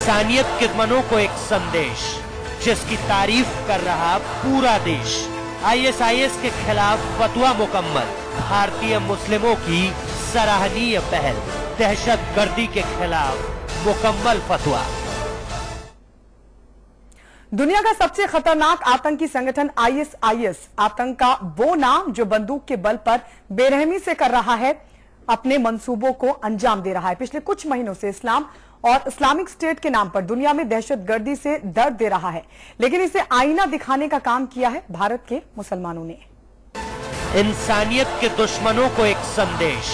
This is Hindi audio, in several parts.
इंसानियत के दुश्मनों को एक संदेश, जिसकी तारीफ कर रहा पूरा देश। आईएसआईएस के खिलाफ फतवा मुकम्मल, भारतीय मुस्लिमों की सराहनीय पहल। दहशतगर्दी के खिलाफ मुकम्मल फतवा। दुनिया का सबसे खतरनाक आतंकी संगठन आईएसआईएस आतंक का वो नाम जो बंदूक के बल पर बेरहमी से कर रहा है, अपने मंसूबों को अंजाम दे रहा है। पिछले कुछ महीनों से इस्लाम और इस्लामिक स्टेट के नाम पर दुनिया में दहशतगर्दी से दर्द दे रहा है, लेकिन इसे आईना दिखाने का काम किया है भारत के मुसलमानों ने। इंसानियत के दुश्मनों को एक संदेश,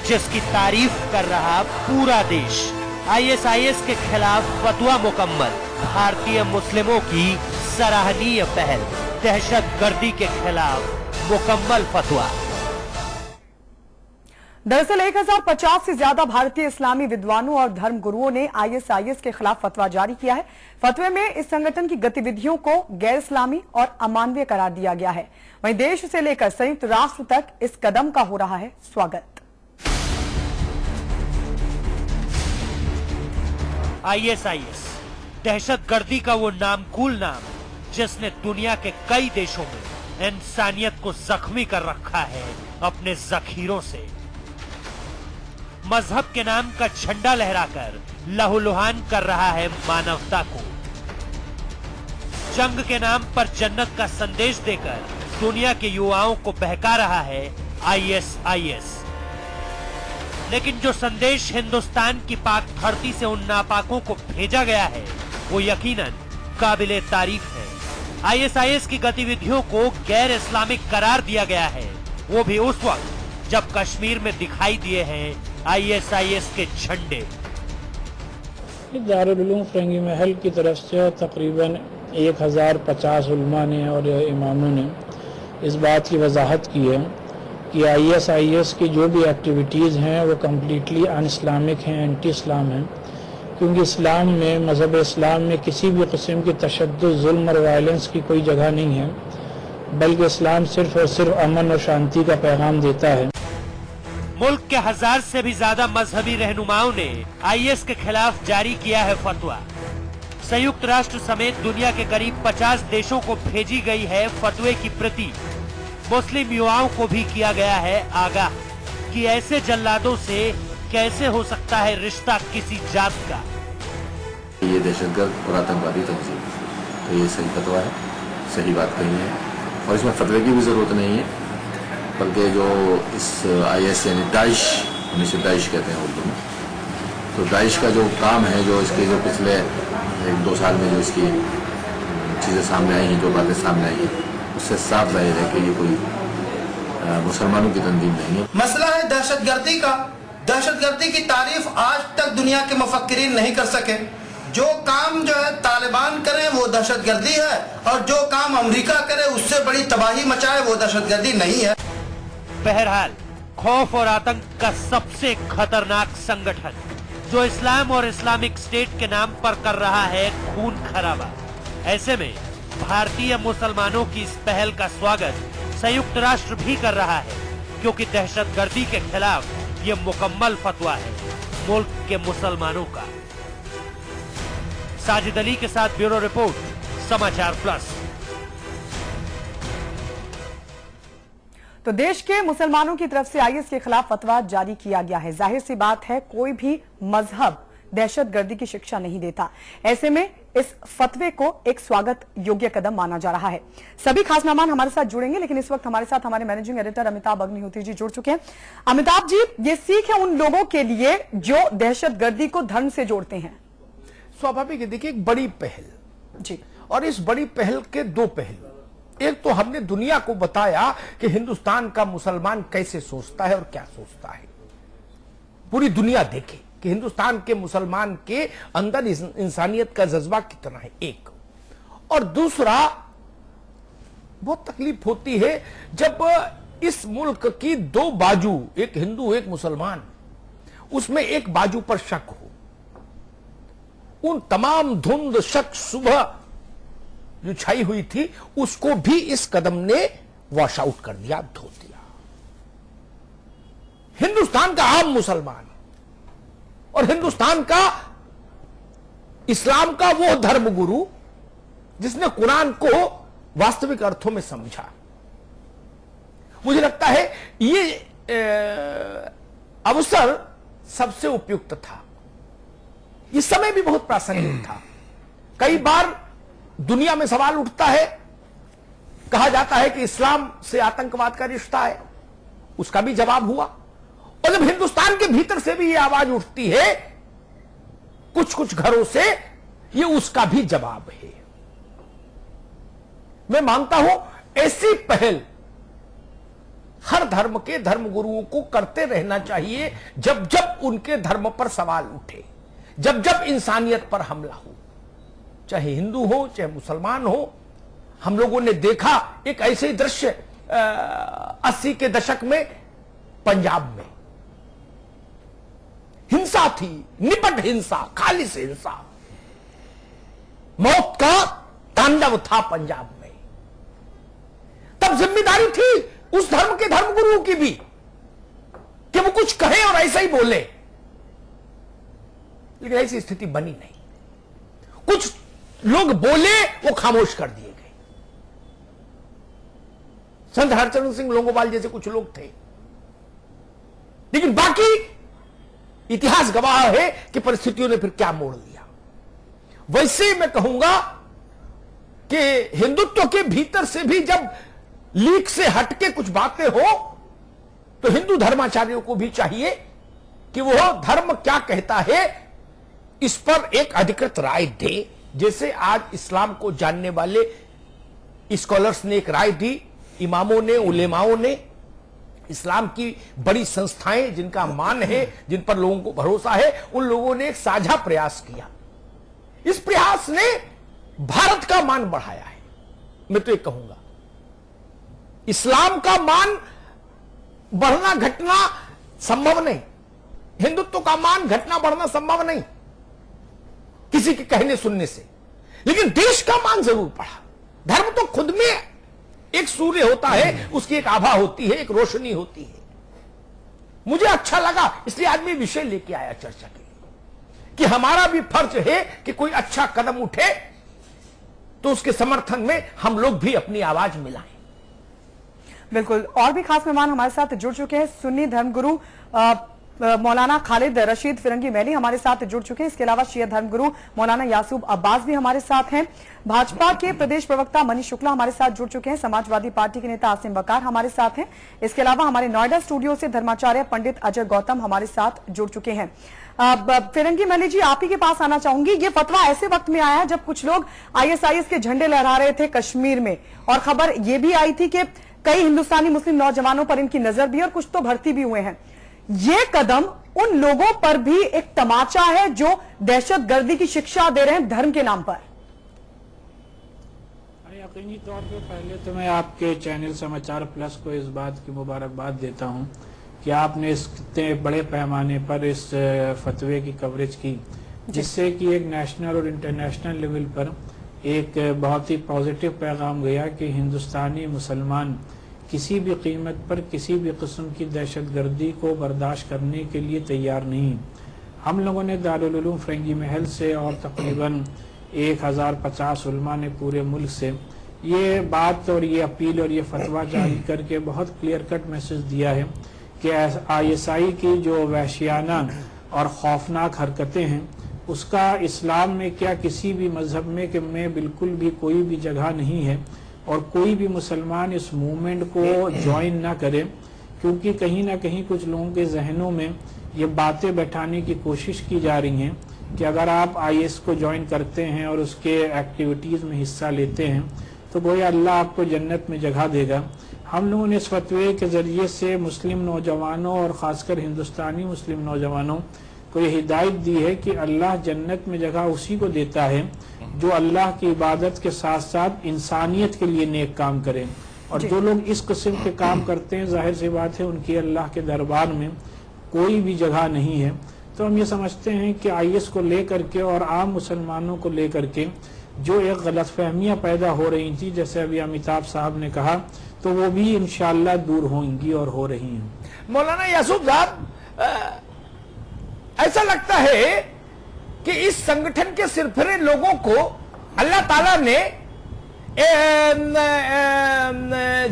जिसकी तारीफ कर रहा पूरा देश। आईएसआईएस के खिलाफ फतवा मुकम्मल, भारतीय मुस्लिमों की सराहनीय पहल। दहशतगर्दी के खिलाफ मुकम्मल फतवा। दरअसल 1050 से ज्यादा भारतीय इस्लामी विद्वानों और धर्म गुरुओं ने आईएसआईएस के खिलाफ फतवा जारी किया है। फतवे में इस संगठन की गतिविधियों को गैर इस्लामी और अमानवीय करार दिया गया है। वहीं देश से लेकर संयुक्त राष्ट्र तक इस कदम का हो रहा है स्वागत। आईएसआईएस दहशतगर्दी का वो नामकूल नाम, जिसने दुनिया के कई देशों में इंसानियत को जख्मी कर रखा है अपने जखीरों से। मजहब के नाम का झंडा लहराकर लहूलुहान कर रहा है मानवता को। जंग के नाम पर जन्नत का संदेश देकर दुनिया के युवाओं को बहका रहा है आईएसआईएस। लेकिन जो संदेश हिंदुस्तान की पाक धरती से उन नापाकों को भेजा गया है, वो यकीनन काबिले तारीफ है। आईएसआईएस की गतिविधियों को गैर इस्लामिक करार दिया गया है, वो भी उस वक्त जब कश्मीर में दिखाई दिए हैं आईएसआईएस के झंडे। दारुल उलूम फिरंगी महल की तरफ से तकरीबन 1050 उलमा ने और इमामों ने इस बात की वजाहत की है कि आईएसआईएस की जो भी एक्टिविटीज़ हैं वो कम्प्लीटली अन इस्लामिक हैं, एंटी इस्लाम हैं, क्योंकि इस्लाम में, मज़हब इस्लाम में किसी भी किस्म की तशद्दुद, जुल्म और वायलेंस की कोई जगह नहीं है, बल्कि इस्लाम सिर्फ और सिर्फ अमन और शांति का पैगाम देता है। मुल्क के 1000 से भी ज्यादा मजहबी रहनुमाओं ने आईएस के खिलाफ जारी किया है फतवा। संयुक्त राष्ट्र समेत दुनिया के करीब 50 देशों को भेजी गई है फतवे की प्रति। मुस्लिम युवाओं को भी किया गया है आगाह कि ऐसे जल्लादों से कैसे हो सकता है रिश्ता किसी जात का। ये दहशतगर्द और आतंकवादी तंजीम, तो ये सही फतवा है, सही बात कही है, और इसमें फतवे की भी जरूरत नहीं है, बल्कि जो इस आईएस यानी दाइश, उन्हें दाइश कहते हैं उर्दू में, तो दाइश का जो काम है, जो इसके जो पिछले 1-2 साल में जो इसकी चीज़ें सामने आई हैं, जो बातें सामने आई हैं, उससे साफ जाहिर है कि ये कोई मुसलमानों की तंजीम नहीं है। मसला है दहशतगर्दी का। दहशतगर्दी की तारीफ आज तक दुनिया के मुफक्किरीन नहीं कर सके। जो काम जो है तालिबान करे वो दहशतगर्दी है, और जो काम अमेरिका करे उससे बड़ी तबाही मचाए वो दहशतगर्दी नहीं है। बहरहाल खौफ और आतंक का सबसे खतरनाक संगठन, जो इस्लाम और इस्लामिक स्टेट के नाम पर कर रहा है खून खराबा। ऐसे में भारतीय मुसलमानों की इस पहल का स्वागत संयुक्त राष्ट्र भी कर रहा है, क्योंकि दहशतगर्दी के खिलाफ ये मुकम्मल फतवा है मुल्क के मुसलमानों का। साजिद अली के साथ ब्यूरो रिपोर्ट, समाचार प्लस। तो देश के मुसलमानों की तरफ से आईएस के खिलाफ फतवा जारी किया गया है। जाहिर सी बात है, कोई भी मजहब दहशतगर्दी की शिक्षा नहीं देता। ऐसे में इस फतवे को एक स्वागत योग्य कदम माना जा रहा है। सभी खास मेहमान हमारे साथ जुड़ेंगे, लेकिन इस वक्त हमारे साथ हमारे मैनेजिंग एडिटर अमिताभ अग्निहोत्री जी जुड़ चुके हैं। अमिताभ जी, ये सीख है उन लोगों के लिए जो दहशतगर्दी को धर्म से जोड़ते हैं। स्वाभाविक है, देखिए, एक बड़ी पहल जी, और इस बड़ी पहल के 2 पहलू। एक तो हमने दुनिया को बताया कि हिंदुस्तान का मुसलमान कैसे सोचता है और क्या सोचता है। पूरी दुनिया देखे कि हिंदुस्तान के मुसलमान के अंदर इंसानियत का जज्बा कितना है, एक। और दूसरा, बहुत तकलीफ होती है जब इस मुल्क की 2 बाजू, एक हिंदू एक मुसलमान, उसमें एक बाजू पर शक हो। उन तमाम धुंध शक सुबह जो छाई हुई थी, उसको भी इस कदम ने वॉश आउट कर दिया, धो दिया। हिंदुस्तान का आम मुसलमान और हिंदुस्तान का इस्लाम का वो धर्मगुरु जिसने कुरान को वास्तविक अर्थों में समझा। मुझे लगता है ये अवसर सबसे उपयुक्त था। इस समय भी बहुत प्रासंगिक था। कई बार दुनिया में सवाल उठता है, कहा जाता है कि इस्लाम से आतंकवाद का रिश्ता है, उसका भी जवाब हुआ। और जब हिंदुस्तान के भीतर से भी ये आवाज उठती है कुछ कुछ घरों से, ये उसका भी जवाब है। मैं मानता हूं ऐसी पहल हर धर्म के धर्मगुरुओं को करते रहना चाहिए। जब जब उनके धर्म पर सवाल उठे, जब जब इंसानियत पर हमला हो, चाहे हिंदू हो चाहे मुसलमान हो। हम लोगों ने देखा एक ऐसे दृश्य 80 के दशक में पंजाब में हिंसा थी, निपट हिंसा, खालिश हिंसा, मौत का तांडव था पंजाब में। तब जिम्मेदारी थी उस धर्म के धर्मगुरुओं की भी कि वो कुछ कहे और ऐसा ही बोले, लेकिन ऐसी स्थिति बनी नहीं। कुछ लोग बोले, वो खामोश कर दिए गए। संत हरचरण सिंह लोंगोवाल जैसे कुछ लोग थे, लेकिन बाकी इतिहास गवाह है कि परिस्थितियों ने फिर क्या मोड़ लिया। वैसे मैं कहूंगा कि हिंदुत्व के भीतर से भी जब लीक से हटके कुछ बातें हो तो हिंदू धर्माचार्यों को भी चाहिए कि वह धर्म क्या कहता है इस पर एक अधिकृत राय दे। जैसे आज इस्लाम को जानने वाले स्कॉलर्स ने एक राय दी, इमामों ने, उलेमाओं ने, इस्लाम की बड़ी संस्थाएं जिनका मान है, जिन पर लोगों को भरोसा है, उन लोगों ने एक साझा प्रयास किया। इस प्रयास ने भारत का मान बढ़ाया है। मैं तो ये कहूंगा इस्लाम का मान बढ़ना घटना संभव नहीं, हिंदुत्व का मान घटना बढ़ना संभव नहीं किसी के कहने सुनने से, लेकिन देश का मान जरूर बढ़ा। धर्म तो खुद में एक सूर्य होता है, उसकी एक आभा होती है, एक रोशनी होती है। मुझे अच्छा लगा, इसलिए आज मैं विषय लेके आया चर्चा के लिए कि हमारा भी फर्ज है कि कोई अच्छा कदम उठे तो उसके समर्थन में हम लोग भी अपनी आवाज मिलाएं। बिल्कुल। और भी खास मेहमान हमारे साथ जुड़ चुके हैं। सुन्नी धर्मगुरु मौलाना खालिद रशीद फिरंगी मैली हमारे साथ जुड़ चुके हैं। इसके अलावा शिया धर्मगुरु मौलाना यासूब अब्बास भी हमारे साथ हैं। भाजपा के प्रदेश प्रवक्ता मनीष शुक्ला हमारे साथ जुड़ चुके हैं। समाजवादी पार्टी के नेता आसिम बकार हमारे साथ हैं। इसके अलावा हमारे नोएडा स्टूडियो से धर्माचार्य पंडित अजय गौतम हमारे साथ जुड़ चुके हैं। फिरंगी मैली जी, आप ही के पास आना चाहूंगी। ये फतवा ऐसे वक्त में आया जब कुछ लोग ISIS के झंडे लहरा रहे थे कश्मीर में, और खबर यह भी आई थी कि कई हिंदुस्तानी मुस्लिम नौजवानों पर इनकी नजर भी और कुछ तो भर्ती भी हुए हैं। ये कदम उन लोगों पर भी एक तमाचा है जो दहशतगर्दी की शिक्षा दे रहे हैं धर्म के नाम पर। यकीनी तौर पे पहले तो मैं आपके चैनल समाचार प्लस को इस बात की मुबारकबाद देता हूं कि आपने इतने बड़े पैमाने पर इस फतवे की कवरेज की, जिससे कि एक नेशनल और इंटरनेशनल लेवल पर एक बहुत ही पॉजिटिव पैगाम गया कि हिंदुस्तानी मुसलमान किसी भी कीमत पर किसी भी किस्म की दहशतगर्दी को बर्दाश्त करने के लिए तैयार नहीं। हम लोगों ने दारुल उलूम फिरंगी महल से और तकरीबन 1050 उलमा ने पूरे मुल्क से ये बात और ये अपील और ये फतवा जारी करके बहुत क्लियर कट मैसेज दिया है कि ISI की जो वहशियाना और खौफनाक हरकतें हैं उसका इस्लाम में क्या किसी भी मजहब में बिल्कुल भी कोई भी जगह नहीं है, और कोई भी मुसलमान इस मूवमेंट को ज्वाइन ना करे, क्योंकि कहीं ना कहीं कुछ लोगों के जहनों में ये बातें बैठाने की कोशिश की जा रही हैं कि अगर आप IS को ज्वाइन करते हैं और उसके एक्टिविटीज़ में हिस्सा लेते हैं तो गोया अल्लाह आपको जन्नत में जगह देगा। हम लोगों ने इस फतवे के ज़रिए से मुस्लिम नौजवानों और ख़ासकर हिंदुस्तानी मुस्लिम नौजवानों को ये हिदायत दी है कि अल्लाह जन्नत में जगह उसी को देता है जो अल्लाह की इबादत के साथ साथ इंसानियत के लिए नेक काम करें, और जो लोग इस किस्म के काम करते हैं जाहिर सी बात है उनकी अल्लाह के दरबार में कोई भी जगह नहीं है। तो हम ये समझते हैं कि IS को लेकर के और आम मुसलमानों को लेकर के जो एक गलतफहमियाँ पैदा हो रही थी, जैसे अभी अमिताभ साहब ने कहा, तो वो भी इंशाअल्लाह दूर होंगी और हो रही हैं। मौलाना यासूब साहब, ऐसा लगता है कि इस संगठन के सिरफिरे लोगों को अल्लाह ताला ने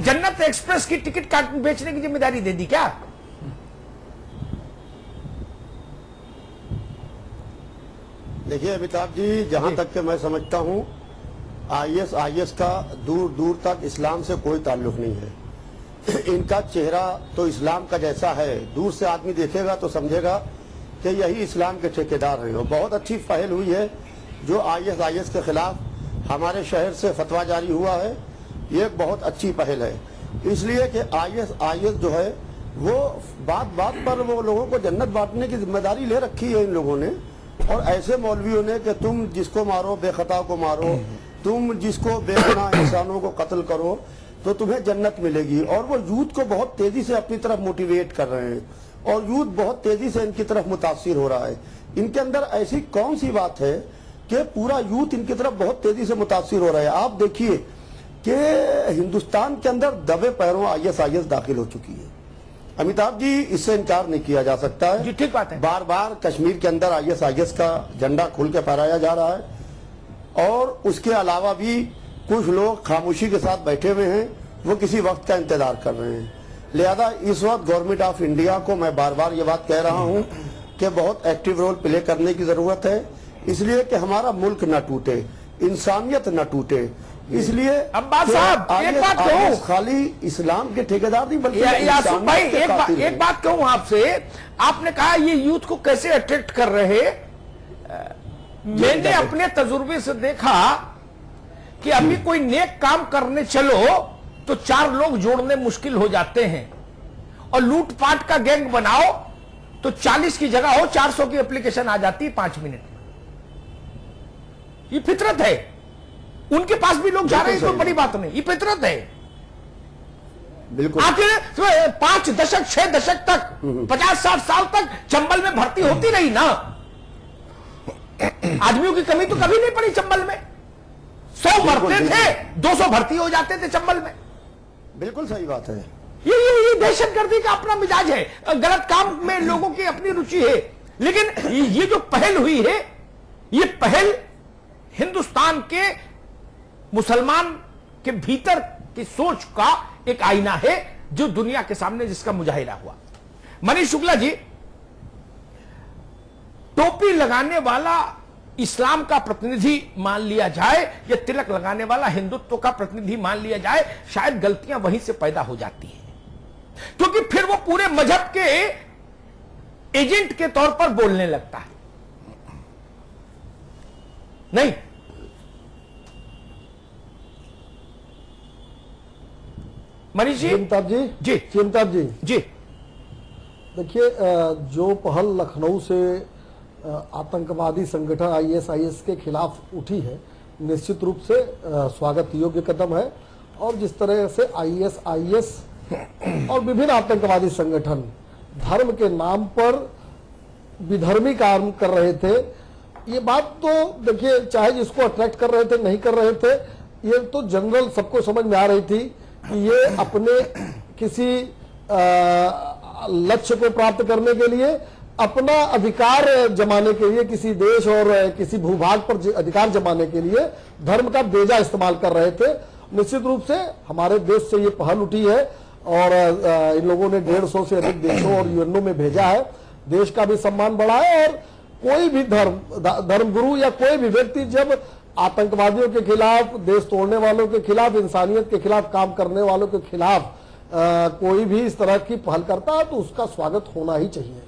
जन्नत एक्सप्रेस की टिकट काट बेचने की जिम्मेदारी दे दी क्या? देखिए अमिताभ जी, जहां तक के मैं समझता हूं आईएस का दूर दूर तक इस्लाम से कोई ताल्लुक नहीं है। इनका चेहरा तो इस्लाम का जैसा है, दूर से आदमी देखेगा तो समझेगा कि यही इस्लाम के ठेकेदार हैं। और बहुत अच्छी पहल हुई है जो आईएस के खिलाफ हमारे शहर से फतवा जारी हुआ है, ये एक बहुत अच्छी पहल है। इसलिए कि आईएस जो है वो बात बात पर वो लोगों को जन्नत बांटने की जिम्मेदारी ले रखी है इन लोगों ने, और ऐसे मौलवियों ने कि तुम जिसको मारो बेखता को मारो, तुम जिसको बेगुनाह इंसानों को कत्ल करो तो तुम्हें जन्नत मिलेगी। और वो यूथ को बहुत तेजी से अपनी तरफ मोटिवेट कर रहे हैं, और यूथ बहुत तेजी से इनकी तरफ मुतासिर हो रहा है। इनके अंदर ऐसी कौन सी बात है कि पूरा यूथ इनकी तरफ बहुत तेजी से मुतासिर हो रहा है। आप देखिए कि हिंदुस्तान के अंदर दबे पैरों आईएस दाखिल हो चुकी है। अमिताभ जी, इससे इनकार नहीं किया जा सकता है। जी ठीक बात है। बार बार कश्मीर के अंदर आईएस का झंडा खुल के फहराया जा रहा है, और उसके अलावा भी कुछ लोग खामोशी के साथ बैठे हुए हैं, वो किसी वक्त का इंतजार कर रहे हैं। लिहाजा इस वक्त गवर्नमेंट ऑफ इंडिया को मैं बार बार ये बात कह रहा हूं कि बहुत एक्टिव रोल प्ले करने की जरूरत है, इसलिए कि हमारा मुल्क न टूटे, इंसानियत न टूटे। इसलिए अब्बास साहब, एक बात कहूं, खाली इस्लाम के ठेकेदार नहीं बल्कि यासूफ भाई एक बात कहूं आपसे, आपने कहा ये यूथ को कैसे अट्रैक्ट कर रहे हैं। मैंने अपने तजुर्बे से देखा कि अभी कोई नेक काम करने चलो तो 4 लोग जोड़ने मुश्किल हो जाते हैं, और लूटपाट का गैंग बनाओ तो 40 की जगह हो 400 की एप्लीकेशन आ जाती है 5 मिनट में। ये फितरत है, उनके पास भी लोग जा रहे हैं, कोई बड़ी बात नहीं, ये फितरत है। बिल्कुल। आखिर 5 दशक 6 दशक तक 50-60 साल तक चंबल में भर्ती होती रही ना, आदमियों की कमी तो कभी नहीं पड़ी चंबल में। 100 भरते थे, 200 भर्ती हो जाते थे चंबल में। बिल्कुल सही बात है। ये दहशतगर्दी का अपना मिजाज है, गलत काम में लोगों की अपनी रुचि है। लेकिन ये जो पहल हुई है, ये पहल हिंदुस्तान के मुसलमान के भीतर की सोच का एक आईना है, जो दुनिया के सामने जिसका मुजाहिरा हुआ। मनीष शुक्ला जी, टोपी लगाने वाला इस्लाम का प्रतिनिधि मान लिया जाए या तिलक लगाने वाला हिंदुत्व का प्रतिनिधि मान लिया जाए, शायद गलतियां वहीं से पैदा हो जाती हैं, क्योंकि फिर वो पूरे मजहब के एजेंट के तौर पर बोलने लगता है। नहीं, मनीष जी। चिंताब जी जी चिंताब जी जी, देखिए, जो पहल लखनऊ से आतंकवादी संगठन आईएस के खिलाफ उठी है, निश्चित रूप से स्वागत योग्य कदम है। और जिस तरह से आईएस और विभिन्न आतंकवादी संगठन धर्म के नाम पर विधर्मी काम कर रहे थे, ये बात तो देखिए, चाहे जिसको अट्रैक्ट कर रहे थे नहीं कर रहे थे, ये तो जनरल सबको समझ में आ रही थी कि ये अपने किसी लक्ष्य को प्राप्त करने के लिए, अपना अधिकार जमाने के लिए, किसी देश और किसी भूभाग पर अधिकार जमाने के लिए धर्म का बेजा इस्तेमाल कर रहे थे। निश्चित रूप से हमारे देश से ये पहल उठी है, और इन लोगों ने 150 से अधिक देशों और यूएनओ में भेजा है। देश का भी सम्मान बढ़ा है, और कोई भी धर्मगुरु या कोई भी व्यक्ति जब आतंकवादियों के खिलाफ, देश तोड़ने वालों के खिलाफ, इंसानियत के खिलाफ काम करने वालों के खिलाफ कोई भी इस तरह की पहल करता है तो उसका स्वागत होना ही चाहिए।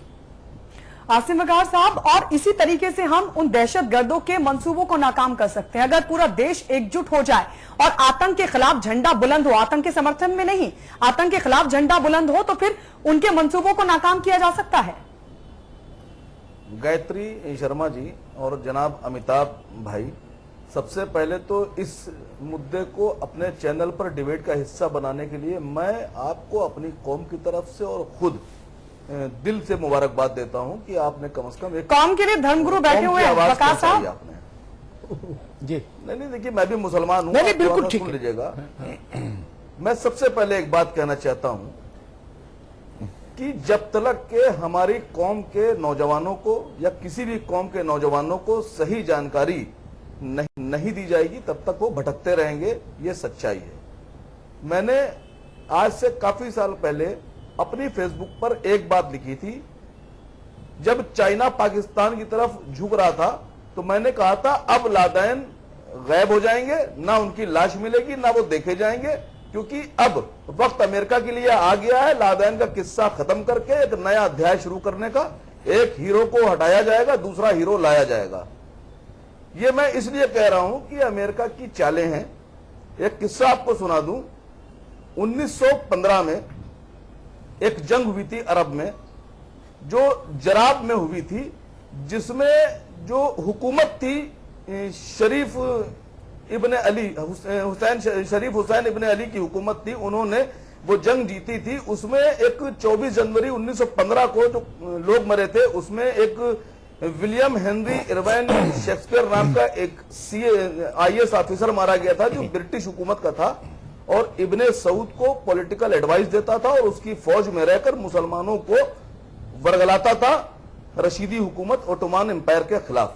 आसिम वकार साहब, और इसी तरीके से हम उन दहशतगर्दों के मंसूबों को नाकाम कर सकते हैं। अगर पूरा देश एकजुट हो जाए और आतंक के खिलाफ झंडा बुलंद हो, आतंक के समर्थन में नहीं, आतंक के खिलाफ झंडा बुलंद हो, तो फिर उनके मंसूबों को नाकाम किया जा सकता है। गायत्री शर्मा जी और जनाब अमिताभ भाई, सबसे पहले तो इस मुद्दे को अपने चैनल पर डिबेट का हिस्सा बनाने के लिए मैं आपको अपनी कौम की तरफ से और खुद दिल से मुबारकबाद देता हूं कि आपने कम से कम एक कौम के लिए धर्मगुरु बैठे हुए हैं वकार साहब। आपने जी नहीं, देखिए मैं भी मुसलमान हूं, बिल्कुल ठीक सुन लीजिएगा। मैं सबसे पहले एक बात कहना चाहता हूं कि जब तक के हमारी कौम के नौजवानों को या किसी भी कौम के नौजवानों को सही जानकारी नहीं दी जाएगी तब तक वो भटकते रहेंगे। ये सच्चाई है। मैंने आज से काफी साल पहले अपनी फेसबुक पर एक बात लिखी थी, जब चाइना पाकिस्तान की तरफ झुक रहा था तो मैंने कहा था अब लादेन गायब हो जाएंगे, ना उनकी लाश मिलेगी ना वो देखे जाएंगे, क्योंकि अब वक्त अमेरिका के लिए आ गया है लादेन का किस्सा खत्म करके एक नया अध्याय शुरू करने का। एक हीरो को हटाया जाएगा, दूसरा हीरो लाया जाएगा। ये मैं इसलिए कह रहा हूं कि अमेरिका की चालें हैं। एक किस्सा आपको सुना दूं। 1915 में एक जंग हुई थी अरब में, जो जराब में हुई थी, जिसमें जो हुकूमत थी शरीफ इब्न अली हुसैन शरीफ हुसैन इब्न अली की हुकूमत थी। उन्होंने वो जंग जीती थी। उसमें एक 24 जनवरी 1915 को जो लोग मरे थे उसमें एक विलियम हेनरी इरवाइन शेक्सपियर नाम का एक IAS ऑफिसर मारा गया था, जो ब्रिटिश हुकूमत का था और इब्ने सऊद को पॉलिटिकल एडवाइस देता था और उसकी फौज में रहकर मुसलमानों को वर्गलाता था रशीदी हुकूमत ओटोमान एम्पायर के खिलाफ।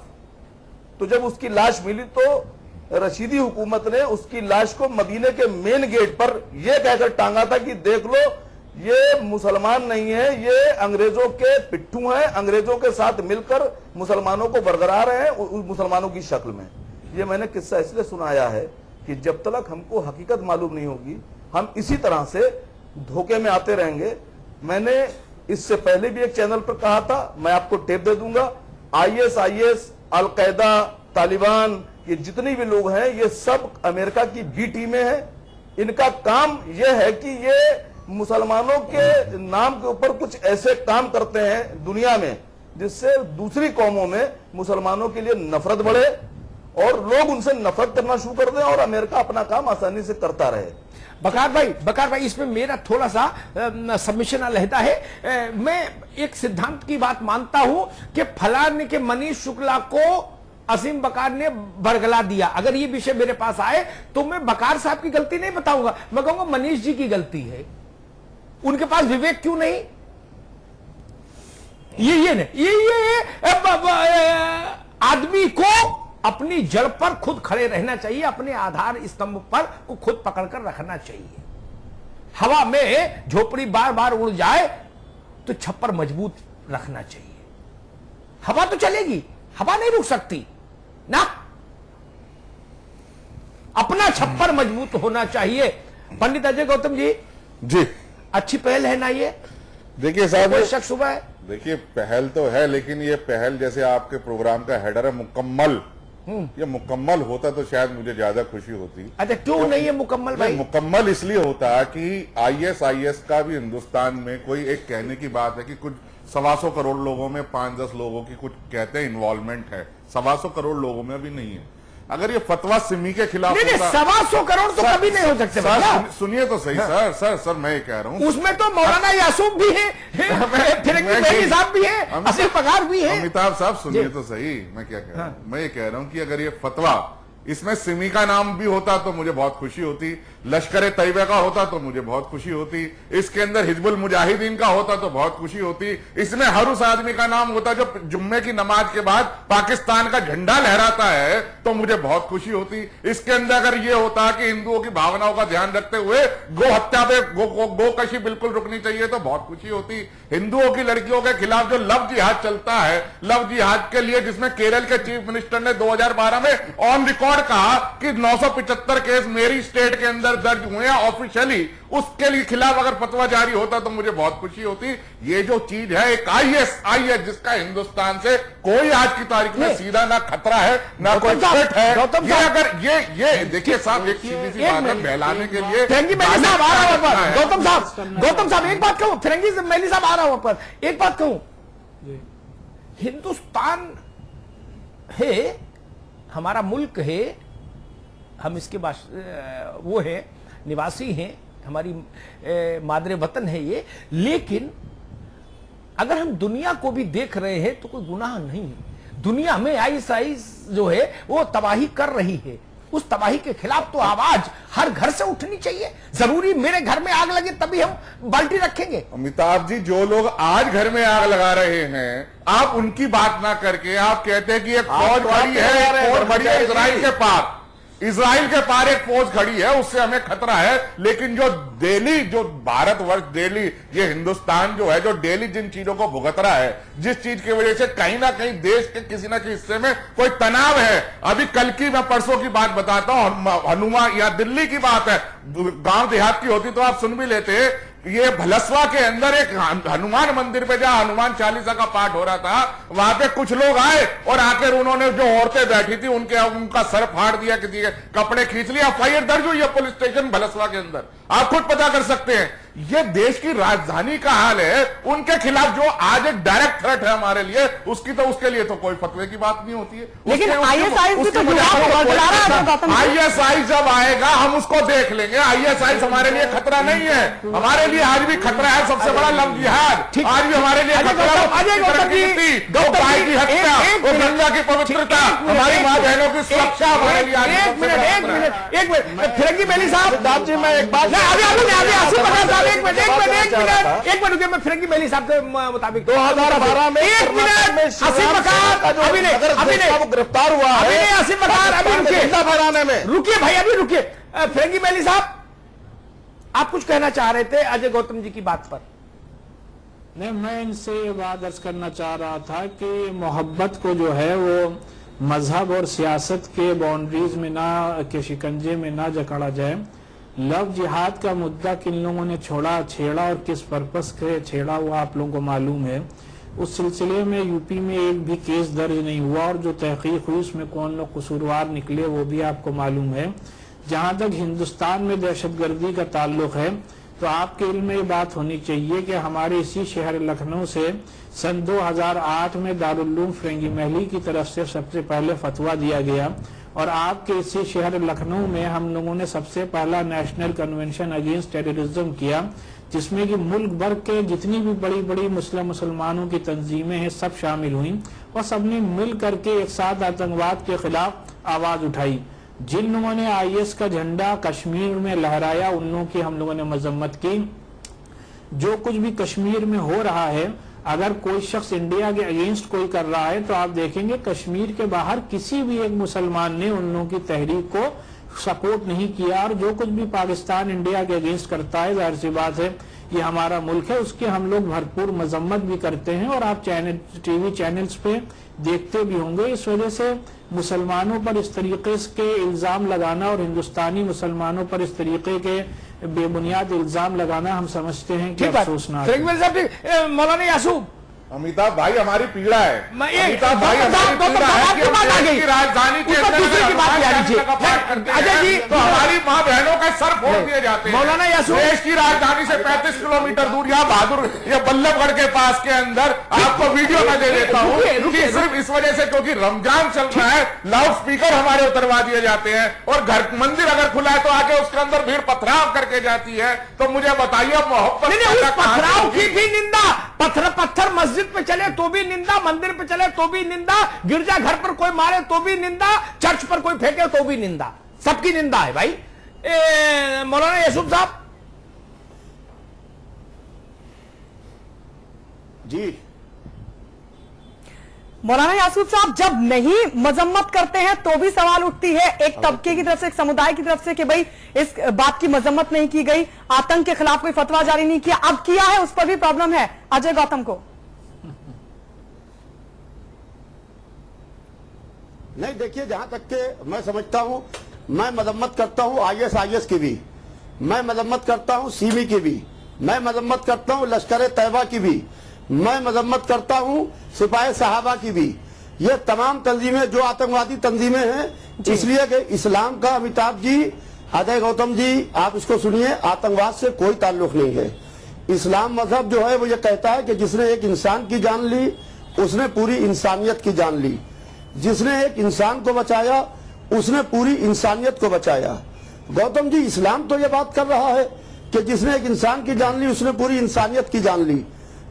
तो जब उसकी लाश मिली तो रशीदी हुकूमत ने उसकी लाश को मदीने के मेन गेट पर यह कहकर टांगा था कि देख लो, ये मुसलमान नहीं है, ये अंग्रेजों के पिट्ठू हैं, अंग्रेजों के साथ मिलकर मुसलमानों को बरकरार रहे हैं मुसलमानों की शक्ल में। ये मैंने किस्सा इसलिए सुनाया है कि जब तक हमको हकीकत मालूम नहीं होगी हम इसी तरह से धोखे में आते रहेंगे। मैंने इससे पहले भी एक चैनल पर कहा था, मैं आपको टेप दे दूंगा। IS, अलकायदा, तालिबान, ये जितने भी लोग हैं ये सब अमेरिका की बी टीमें हैं। इनका काम यह है कि ये मुसलमानों के नाम के ऊपर कुछ ऐसे काम करते हैं दुनिया में जिससे दूसरी कौमों में मुसलमानों के लिए नफरत बढ़े और लोग उनसे नफरत करना शुरू कर दें और अमेरिका अपना काम आसानी से करता रहे। बकार भाई इसमें मेरा थोड़ा सा सबमिशन अलहदा है। मैं एक सिद्धांत की बात मानता हूं कि फलाने के मनीष शुक्ला को असीम बकार ने बरगला दिया। अगर ये विषय मेरे पास आए तो मैं बकार साहब की गलती नहीं बताऊंगा, मैं कहूंगा मनीष जी की गलती है। उनके पास विवेक क्यों नहीं? ये आदमी को अपनी जड़ पर खुद खड़े रहना चाहिए, अपने आधार स्तंभ पर को खुद पकड़कर रखना चाहिए। हवा में झोपड़ी बार बार उड़ जाए तो छप्पर मजबूत रखना चाहिए। हवा तो चलेगी, हवा नहीं रुक सकती ना, अपना छप्पर मजबूत होना चाहिए। पंडित अजय गौतम जी अच्छी पहल है ना ये? देखिए साहब, शक सुबह है। देखिए पहल तो है, लेकिन ये पहल जैसे आपके प्रोग्राम का हेडर है मुकम्मल, ये मुकम्मल होता तो शायद मुझे ज्यादा खुशी होती। अच्छा क्यों नहीं है मुकम्मल भाई? मुकम्मल इसलिए होता कि IS का भी हिंदुस्तान में कोई एक कहने की बात है कि कुछ 125 करोड़ लोगों में 5-10 लोगों की कुछ कहते हैं इन्वॉल्वमेंट है, 125 करोड़ लोगों में भी नहीं है। अगर ये फतवा सिमी के खिलाफ नहीं, 125 करोड़ तो कभी नहीं हो सकते। सुनिए तो सही सर मैं ये कह रहा हूँ उसमें तो मौलाना यासूफ भी है, फिरंगी साहब भी है, असीम बकार भी है। अमिताभ साहब सुनिए तो सही, मैं क्या कह रहा हूँ। मैं ये कह रहा हूँ कि अगर ये फतवा इसमें सिमी का नाम भी होता तो मुझे बहुत खुशी होती, लश्कर तैयबा का होता तो मुझे बहुत खुशी होती, इसके अंदर हिजबुल मुजाहिदीन का होता तो बहुत खुशी होती, इसमें हर उस आदमी का नाम होता जो जुम्मे की नमाज के बाद पाकिस्तान का झंडा लहराता है तो मुझे बहुत खुशी होती। इसके अंदर अगर ये होता कि हिंदुओं की भावनाओं का ध्यान रखते हुए गो हत्या पे गोकशी बिल्कुल रुकनी चाहिए तो बहुत खुशी होती। हिंदुओं की लड़कियों के खिलाफ जो लव जिहाद चलता है, लव जिहाद के लिए जिसमें केरल के चीफ मिनिस्टर ने 2012 में ऑन रिकॉर्ड कहा कि 975 केस मेरी स्टेट के अंदर दर्ज हुए हैं ऑफिशियली, उसके लिए खिलाफ अगर फतवा जारी होता तो मुझे बहुत खुशी होती। ये जो चीज है एक IS जिसका हिंदुस्तान से कोई आज की तारीख में सीधा ना खतरा है ना कोई थ्रेट है, ये अगर ये देखिए साहब एक सीधी सी बात है बहलाने के लिए। गौतम साहब एक बात कहूं, फिरंगी मैली साहब आ रहा हूं पर एक बात कहूं, हिंदुस्तान है हमारा मुल्क है, हम इसके वो है निवासी हैं, हमारी मादरे वतन है ये। लेकिन अगर हम दुनिया को भी देख रहे हैं तो कोई गुनाह नहीं है। दुनिया में IS जो है वो तबाही कर रही है, उस तबाही के खिलाफ तो आवाज हर घर से उठनी चाहिए। जरूरी मेरे घर में आग लगे तभी हम बाल्टी रखेंगे? अमिताभ जी, जो लोग आज घर में आग लगा रहे हैं, आप उनकी बात ना करके आप कहते हैं कि एक फौज खड़ी है, फौज खड़ी है इजराइल के पार, इजराइल के पार एक फौज खड़ी है, उससे हमें खतरा है। लेकिन जो डेली, जो भारतवर्ष डेली, ये हिंदुस्तान जो है, जो डेली जिन चीजों को भुगत रहा है, जिस चीज की वजह से कहीं ना कहीं देश के किसी ना किसी हिस्से में कोई तनाव है। अभी कल की, मैं परसों की बात बताता हूं, हनुमान या दिल्ली की बात है, गांव देहात की होती तो आप सुन भी लेते। ये भलसवा के अंदर एक हनुमान मंदिर पे जहां हनुमान चालीसा का पाठ हो रहा था, वहां पे कुछ लोग आए और आकर उन्होंने जो औरतें बैठी थी उनका सर फाड़ दिया, किसी के कपड़े खींच लिया। एफआईआर दर्ज हुई है पुलिस स्टेशन भलसवा के अंदर, आप खुद पता कर सकते हैं। ये देश की राजधानी का हाल है। उनके खिलाफ जो आज एक डायरेक्ट थ्रेट है हमारे लिए, उसके लिए तो कोई फतवे की बात नहीं होती है। लेकिन आईएसआई जब आएगा हम उसको देख लेंगे। आईएसआई हमारे लिए खतरा नहीं है, हमारे लिए आज भी खतरा है सबसे बड़ा लव जिहाद। आज भी हमारे लिए खतरा की हत्या, गंगा की पवित्रता, हमारी मां बहनों की सुरक्षा हमारे लिए। एक मिनट फिरंगी मेली साहब जी, मैं एक बात एक मिनट रुकिए। मैं फिरंगी मेली साहब के मुताबिक 2012 में गिरफ्तार हुआ है। रुकिए भाई, अभी रुकिए। फिरंगी मेली साहब, आप कुछ कहना चाह रहे थे अजय गौतम जी की बात पर? नहीं, मैं इनसे ये बात अर्ज करना चाह रहा था कि मोहब्बत को जो है वो मजहब और सियासत के बाउंड्रीज में ना, के शिकंजे में ना जकड़ा जाए। लव जिहाद का मुद्दा किन लोगों ने छेड़ा और किस पर्पस से छेड़ा वो आप लोगों को मालूम है। उस सिलसिले में यूपी में एक भी केस दर्ज नहीं हुआ और जो तहकीक हुई उसमें कौन लोग कसूरवार निकले वो भी आपको मालूम है। जहां तक हिंदुस्तान में दहशतगर्दी का ताल्लुक है तो आपके इल्म में ये बात होनी चाहिए कि हमारे इसी शहर लखनऊ से सन 2008 में दारुल फिरंगी महली की तरफ से सबसे पहले फतवा दिया गया और आपके इसी शहर लखनऊ में हम लोगों ने सबसे पहला नेशनल कन्वेंशन अगेंस्ट टेररिज्म किया, जिसमें कि मुल्क भर के जितनी भी बड़ी बड़ी मुसलमानों की तंजीमें हैं सब शामिल हुई और सबने मिल करके एक साथ आतंकवाद के खिलाफ आवाज उठाई। जिन लोगों ने आईएस का झंडा कश्मीर में लहराया उन लोगों की हम लोगों ने मजम्मत की। जो कुछ भी कश्मीर में हो रहा है, अगर कोई शख्स इंडिया के अगेंस्ट कोई कर रहा है तो आप देखेंगे कश्मीर के बाहर किसी भी एक मुसलमान ने उन लोगों की तहरीक को सपोर्ट नहीं किया। और जो कुछ भी पाकिस्तान इंडिया के अगेंस्ट करता है, जाहिर सी बात है ये हमारा मुल्क है, उसकी हम लोग भरपूर मजम्मत भी करते हैं और आप टीवी चैनल्स पे देखते भी होंगे। इस वजह से मुसलमानों पर इस तरीके के इल्जाम लगाना और हिंदुस्तानी मुसलमानों पर इस तरीके के बेबुनियाद इल्जाम लगाना हम समझते हैं कि अफसोसनाक है। मौलाना यासूब, अमिताभ भाई हमारी पीड़ा है। अमिताभ भाई हमारी पीड़ा है कि राजधानी के अजय जी तो हमारी माँ बहनों का सर फोड़ दिए जाते हैं। मौलाना यासूब, देश की राजधानी से 35 किलोमीटर दूर यहाँ बहादुर ये बल्लभगढ़ के पास के अंदर आपको वीडियो में दे देता हूँ कि सिर्फ इस वजह से क्योंकि रमजान चल रहा है लाउड स्पीकर हमारे उतरवा दिए जाते हैं और घर मंदिर अगर खुला है तो आके उसके अंदर भीड़ पथराव करके जाती है। तो मुझे बताइए मोहब्बत पथराव की भी निंदा, पत्थर मस्जिद पे चले तो भी निंदा, मंदिर पे चले तो भी निंदा, गिरजा घर पर कोई मारे तो भी निंदा, चर्च पर कोई फेंके तो भी निंदा, सबकी निंदा है भाई। मौलाना यासूब साहब जी। मौलाना यासूब साहब, जब नहीं मजम्मत करते हैं तो भी सवाल उठती है एक तबके की तरफ से, एक समुदाय की तरफ से कि भाई इस बात की मजम्मत नहीं की गई, आतंक के खिलाफ कोई फतवा जारी नहीं किया, अब किया है उस पर भी प्रॉब्लम है। अजय गौतम को नहीं, देखिए जहां तक के मैं समझता हूं, मैं मजम्मत करता हूं आईएस की भी, मैं मजम्मत करता हूं सीमी की भी, मैं मजम्मत करता हूं लश्कर तैयबा की भी, मैं मजम्मत करता हूं सिपाही साहबा की भी। ये तमाम तंजीमें जो आतंकवादी तंजीमें हैं, इसलिए कि इस्लाम का, अमिताभ जी, अजय गौतम जी आप इसको सुनिए, आतंकवाद से कोई ताल्लुक नहीं है। इस्लाम मजहब जो है वो ये कहता है कि जिसने एक इंसान की जान ली उसने पूरी इंसानियत की जान ली, जिसने एक इंसान को बचाया उसने पूरी इंसानियत को बचाया। गौतम जी, इस्लाम तो ये बात कर रहा है कि जिसने एक इंसान की जान ली उसने पूरी इंसानियत की जान ली,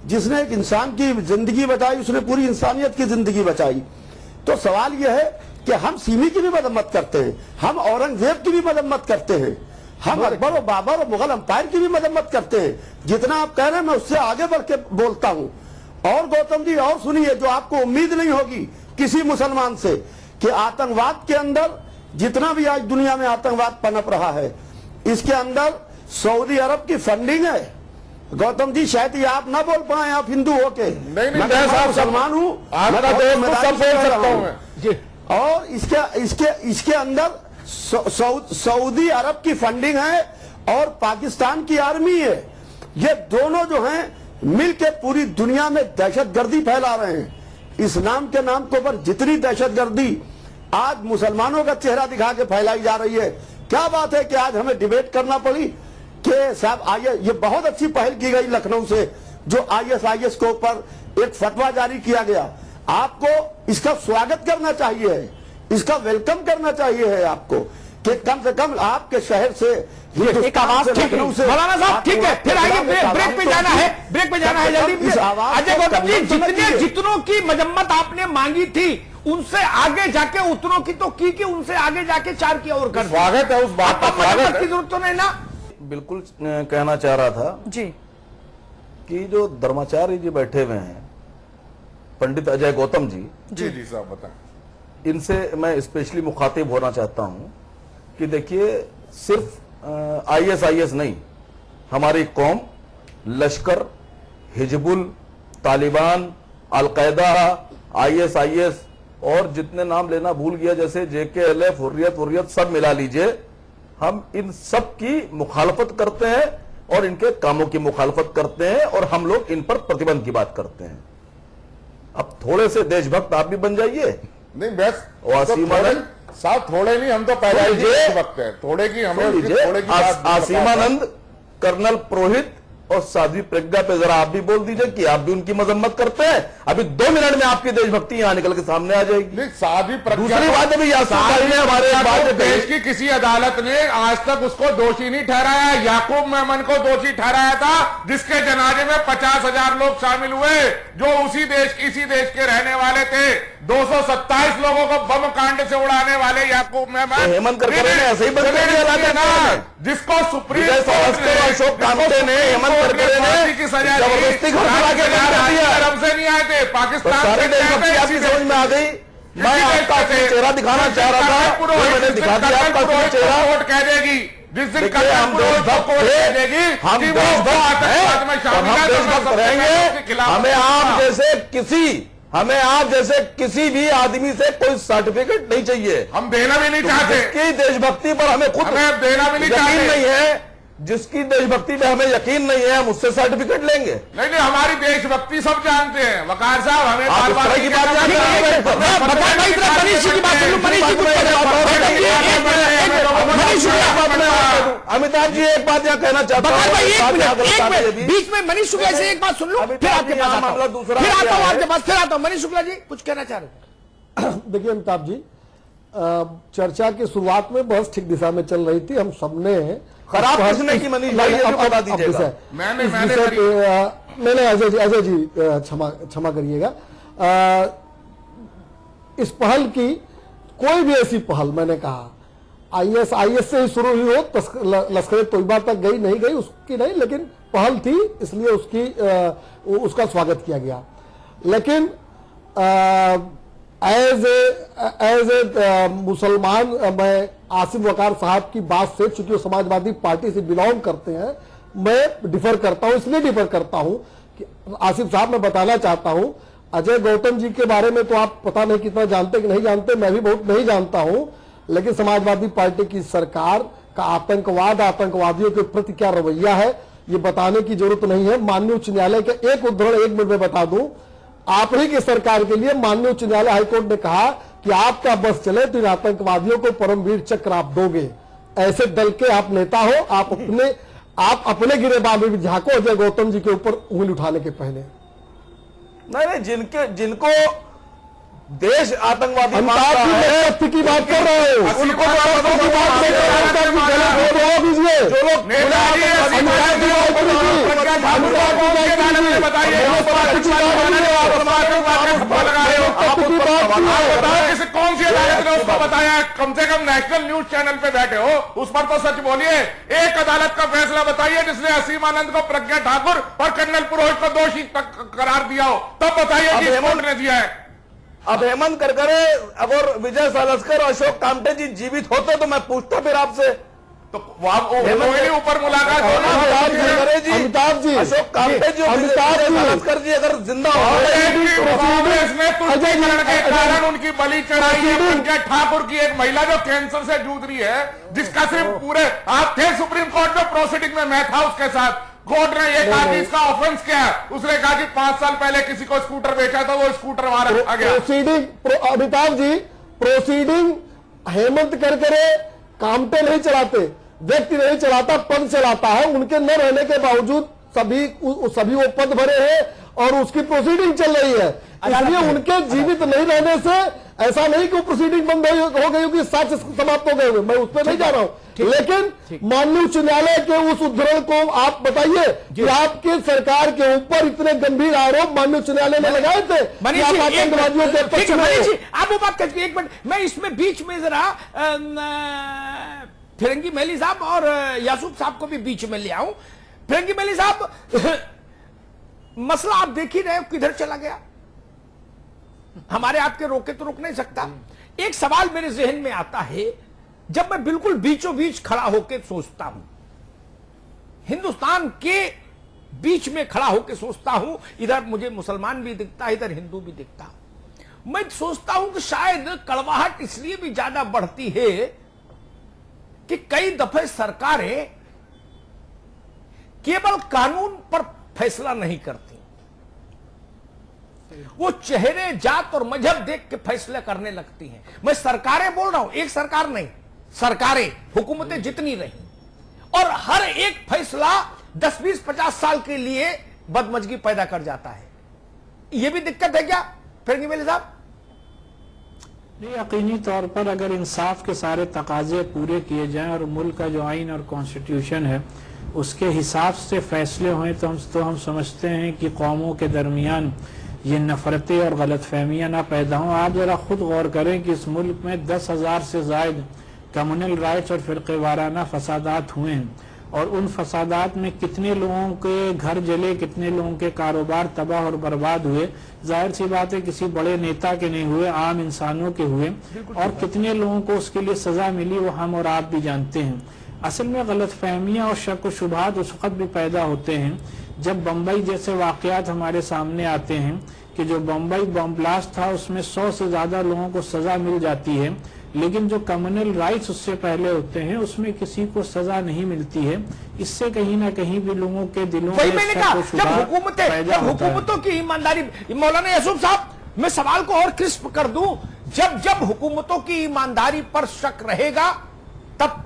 जिसने एक इंसान की जिंदगी बचाई उसने पूरी इंसानियत की जिंदगी बचाई। तो सवाल यह है कि हम सिमी की भी मरम्मत करते हैं, हम औरंगजेब की भी मरम्मत करते हैं, हम अकबर और बाबर और मुगल अंपायर की भी मरम्मत करते हैं। जितना आप कह रहे हैं मैं उससे आगे बढ़ के बोलता हूं। और गौतम जी और सुनिए, जो आपको उम्मीद नहीं होगी किसी मुसलमान से, कि आतंकवाद के अंदर जितना भी आज दुनिया में आतंकवाद पनप रहा है, इसके अंदर सऊदी अरब की फंडिंग है। गौतम जी शायद ये आप ना बोल पाए, आप हिंदू होके, नहीं, मैं मुसलमान हूँ, और इसके अंदर सऊदी अरब की फंडिंग है और पाकिस्तान की आर्मी है। ये दोनों जो हैं मिलकर पूरी दुनिया में दहशतगर्दी फैला रहे हैं। इस्लाम के नाम के ऊपर जितनी दहशतगर्दी आज मुसलमानों का चेहरा दिखा के फैलाई जा रही है, क्या बात है कि आज हमें डिबेट करना पड़ी कि साहब आइए, ये बहुत अच्छी पहल की गई लखनऊ से, जो ISIS के ऊपर एक फतवा जारी किया गया। आपको इसका स्वागत करना चाहिए, इसका वेलकम करना चाहिए है आपको, कि कम से कम आपके शहर से एक आवाज ठीक है मौलाना साहब, ठीक है, फिर आइए ब्रेक पे जाना है, ब्रेक पे जाना है जल्दी। अजय गौतम जी, जितनों की मजम्मत आपने मांगी थी उनसे आगे जाके उतनों की तो की उनसे आगे जाके 4 की और कर स्वागत है उस बात का, मजम्मत की जरूरत तो नहीं ना। बिल्कुल कहना चाह रहा था जी कि जो धर्माचार्य जी बैठे हुए हैं, पंडित अजय गौतम जी, जी साहब बताएं, इनसे मैं स्पेशली मुखातिब होना चाहता हूं कि देखिए, सिर्फ ISIS नहीं, हमारी कौम लश्कर, हिजबुल, तालिबान, अलकायदा, ISIS और जितने नाम लेना भूल गया, जैसे JKLF, हुर्रियत सब मिला लीजिए, हम इन सब की मुखालफत करते हैं और इनके कामों की मुखालफत करते हैं और हम लोग इन पर प्रतिबंध की बात करते हैं। अब थोड़े से देशभक्त आप भी बन जाइए। नहीं बस साहब, थोड़े नहीं, हम तो पहले ही देशभक्त हैं, थोड़े की हमें थोड़े की आसीमानंद, कर्नल पुरोहित और साध्वी प्रज्ञा पे जरा आप भी बोल दीजिए कि आप भी उनकी मजम्मत करते हैं। अभी 2 मिनट में आपकी देशभक्ति यहां निकल के सामने आ जाएगी। साध्वी प्रज्ञा, दूसरी बात अभी हमारे देश की किसी अदालत ने आज तक उसको दोषी नहीं ठहराया। याकूब मेमन को दोषी ठहराया था, जिसके जनाजे में 50,000 लोग शामिल हुए, जो इसी देश के रहने वाले थे। 227 लोगों को बम कांड से उड़ाने वाले याकूब मेमन, हेमंत करकरे ने ऐसे ही बंद कर दिया, जिसको सुप्रीम कोर्ट ने, अशोक कामते ने, हेमंत करकरे ने की सजा जबरदस्ती अरब से नहीं आए थे, पाकिस्तान सारी देशभक्ति आपकी समझ में आ गई। मैं आपका असली चेहरा दिखाना चाह रहा था, मैंने दिखा दिया आपका असली चेहरा। कोर्ट कह देगी जिस दिन हम देशभक्त रहेंगे, हम देशभक्त रहेंगे। हमें आप जैसे किसी भी आदमी से कोई सर्टिफिकेट नहीं चाहिए, हम देना भी नहीं चाहते। जिसकी देशभक्ति पर हमें खुद देना भी नहीं चाहते, नहीं है, जिसकी देशभक्ति में हमें यकीन नहीं है, हम उससे सर्टिफिकेट लेंगे। नहीं, हमारी देशभक्ति सब जानते हैं वकार साहब, हमें बार-बार की बात अमिताभ जी एक बात यहाँ कहना चाहता हूँ, बीच में मनीष शुक्ला से एक बात सुन लो, फिर आपके पास मामला दूसरा, फिर आता हूँ आपके पास, फिर आता हूँ। मनीष शुक्ला जी कुछ कहना चाह रहे? देखिए अमिताभ जी, चर्चा की शुरुआत में बहस ठीक दिशा में चल रही थी, हम सबने खराब किसने की मनीष भाई, ये बता दीजिएगा। मैंने अजय जी क्षमा करिएगा, इस पहल की कोई भी ऐसी पहल, मैंने कहा ISIS से ही शुरू हुई हो, लश्कर तोयबा तक गई नहीं गई उसकी नहीं, लेकिन पहल थी इसलिए उसका स्वागत किया गया। लेकिन एज ए मुसलमान, मैं आसिफ वकार साहब की बात से, चूंकि वो समाजवादी पार्टी से बिलोंग करते हैं, मैं डिफर करता हूं। इसलिए डिफर करता हूं कि आसिफ साहब, मैं बताना चाहता हूं, अजय गौतम जी के बारे में तो आप पता नहीं कितना जानते कि नहीं जानते, मैं भी बहुत नहीं जानता हूं, लेकिन समाजवादी पार्टी की सरकार का आतंकवाद, आतंकवादियों के प्रति क्या रवैया है, ये बताने की जरूरत नहीं है। माननीय उच्च न्यायालय का एक उदाहरण 1 मिनट में बता दूं, आप ही की सरकार के लिए माननीय उच्च न्यायालय हाईकोर्ट ने कहा कि आपका बस चले तो इन आतंकवादियों को परमवीर चक्र आप दोगे। ऐसे दल के आप नेता हो, आप अपने गिरेबान में भी झांको अजय गौतम जी के ऊपर उंगली उठाने के पहले। नहीं, जिनको देश आतंकवादी की बात कर रहे हो, उनको कौन सी अदालत ने उसको बताया, कम से कम नेशनल न्यूज चैनल पे बैठे हो, उस पर तो सच बोलिए। एक अदालत का फैसला बताइए जिसने असीम आनंद को, प्रज्ञा ठाकुर और कर्नल पुरोहित को दोषी करार दिया हो, तब बताइए कि कोर्ट ने दिया है। अब हेमंत करकरे अगर विजय सालस्कर और अशोक कामटे जी जीवित होते तो मैं पूछता फिर आपसे, तो ऊपर मुलाकात होना, अमिताभ जी, अशोक कामटे जी, अमिताभ सालस्कर जी अगर जिंदा हो इसमें तुष्टीकरण के कारण उनकी बलि चढ़ाई है प्रज्ञा ठाकुर की, एक महिला जो कैंसर से जूझ रही है, जिसका सिर्फ पूरे आप थे सुप्रीम कोर्ट में प्रोसीडिंग में, मैं था उसके साथ। कोर्ट ने ये कहा कि इसका ऑफेंस क्या है, उसने कहा कि 5 साल पहले किसी को स्कूटर बेचा था, वो स्कूटर वहां रखा गया। प्रोसीडिंग, अमिताभ जी, प्रोसीडिंग हेमंत करकरे कामटे नहीं चलाते, व्यक्ति नहीं चलाता, पद चलाता है। उनके न रहने के बावजूद सभी वो पद भरे हैं और उसकी प्रोसीडिंग चल रही है। इसलिए उनके जीवित नहीं रहने से ऐसा नहीं कि वो प्रोसीडिंग बंद हो गई होगी, साक्ष्य समाप्त हो गए होंगे, मैं उस पर नहीं जा रहा हूं। लेकिन माननीय उच्च न्यायालय के उस उद्धरण को आप बताइए कि आपके सरकार के ऊपर इतने गंभीर आरोप माननीय उच्च न्यायालय ने लगाए थे कि आप आतंकवादियों के पक्ष में आप वो बात करके एक मिनट, मैं इसमें बीच में जरा फिरंगी महली साहब और यासूब साहब को भी बीच में ले आऊं। फिरंगी महली साहब, मसला आप देख ही रहे हो किधर चला गया, हमारे आपके रोके तो रोक नहीं सकता। एक सवाल मेरे जहन में आता है, जब मैं बिल्कुल बीचों बीच खड़ा होकर सोचता हूं, हिंदुस्तान के बीच में खड़ा होकर सोचता हूं, इधर मुझे मुसलमान भी दिखता है, इधर हिंदू भी दिखता है। मैं सोचता हूं कि शायद कड़वाहट इसलिए भी ज्यादा बढ़ती है कि कई दफे सरकारें केवल कानून पर फैसला नहीं करती, वो चेहरे, जात और मजहब देख के फैसले करने लगती हैं। मैं सरकारें बोल रहा हूं, एक सरकार नहीं, सरकारें, हुकूमतें जितनी रही, और हर एक फैसला 10, 20, 50 साल के लिए बदमजगी पैदा कर जाता है। यह भी दिक्कत है क्या फिरंगी महली साहब? यकीनी तौर पर अगर इंसाफ के सारे तकाजे पूरे किए जाएं और मुल्क का जो आइन और कॉन्स्टिट्यूशन है उसके हिसाब से फैसले हुए तो हम समझते हैं कि कौमों के दरमियान ये नफरतें और गलतफहमियां ना पैदा हों। आप जरा खुद गौर करें कि इस मुल्क में 10,000 से ज़ायद कम्युनल राइट्स और फ़िरक़े वाराना फसादात हुए हैं, और उन फसादात में कितने लोगों के घर जले, कितने लोगों के कारोबार तबाह और बर्बाद हुए। जाहिर सी बात है किसी बड़े नेता के नहीं हुए, आम इंसानों के हुए, और कितने लोगों को उसके लिए सज़ा मिली वो हम और आप भी जानते हैं। असल में गलतफहमियाँ और शक व शुबहात उस वक़्त भी पैदा होते हैं जब बम्बई जैसे वाक़यात हमारे सामने आते हैं कि जो बम्बई बम ब्लास्ट था उसमें 100 से ज़्यादा लोगों को सज़ा मिल जाती है, लेकिन जो कम्युनल राइट्स उससे पहले होते हैं उसमें किसी को सजा नहीं मिलती है। इससे कहीं ना कहीं भी लोगों के दिलों में जब हुकूमतों की ईमानदारी, मौलाना यासूब साहब, मैं सवाल को और क्रिस्प कर दूं, जब हुकूमतों की ईमानदारी पर शक रहेगा तब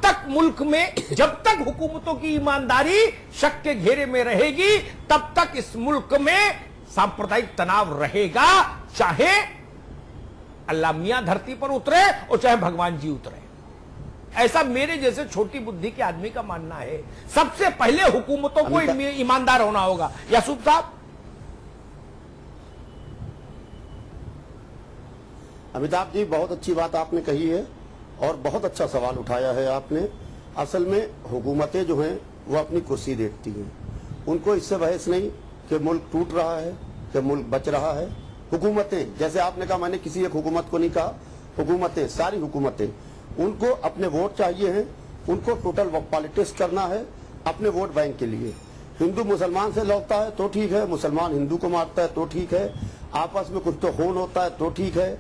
तक मुल्क में, जब तक हुकूमतों की ईमानदारी शक के घेरे में रहेगी तब तक इस मुल्क में सांप्रदायिक तनाव रहेगा, चाहे अल्लाह मियां धरती पर उतरे और चाहे भगवान जी उतरे। ऐसा मेरे जैसे छोटी बुद्धि के आदमी का मानना है। सबसे पहले हुकूमतों को ईमानदार होना होगा। यासूब साहब, अमिताभ जी, बहुत अच्छी बात आपने कही है और बहुत अच्छा सवाल उठाया है आपने। असल में हुकूमतें जो हैं वो अपनी कुर्सी देखती हैं, उनको इससे बहस नहीं कि मुल्क टूट रहा है, कि मुल्क बच रहा है। हुकूमतें, जैसे आपने कहा, मैंने किसी एक हुकूमत को नहीं कहा, हुकूमतें, सारी हुकूमतें, उनको अपने वोट चाहिए हैं, उनको टोटल पॉलिटिक्स करना है अपने वोट बैंक के लिए। हिंदू मुसलमान से लड़ता है तो ठीक है, मुसलमान हिंदू को मारता है तो ठीक है, आपस में कुछ तो खून होता है तो ठीक है,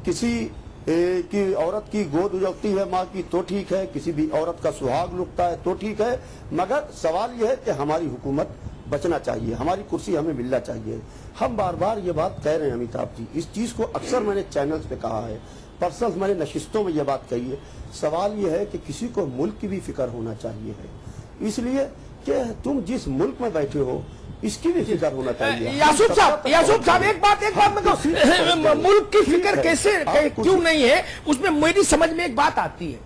किसी की औरत की गोद उजगती है माँ की तो ठीक है, किसी भी औरत का सुहाग लुटता है तो ठीक है, मगर सवाल यह है कि हमारी हुकूमत बचना चाहिए, हमारी कुर्सी हमें मिलना चाहिए। हम बार बार ये बात कह रहे हैं अमिताभ जी, इस चीज को अक्सर मैंने चैनल्स पे कहा है, पर्सनल मैंने नशिस्तों में ये बात कही है। सवाल ये है कि किसी को मुल्क की भी फिक्र होना चाहिए है, इसलिए कि तुम जिस मुल्क में बैठे हो इसकी भी फिक्र होना चाहिए। यासूब साहब, एक बात मैं मुल्क की फिक्र कैसे क्यों नहीं है, उसमें मेरी समझ में एक बात आती है।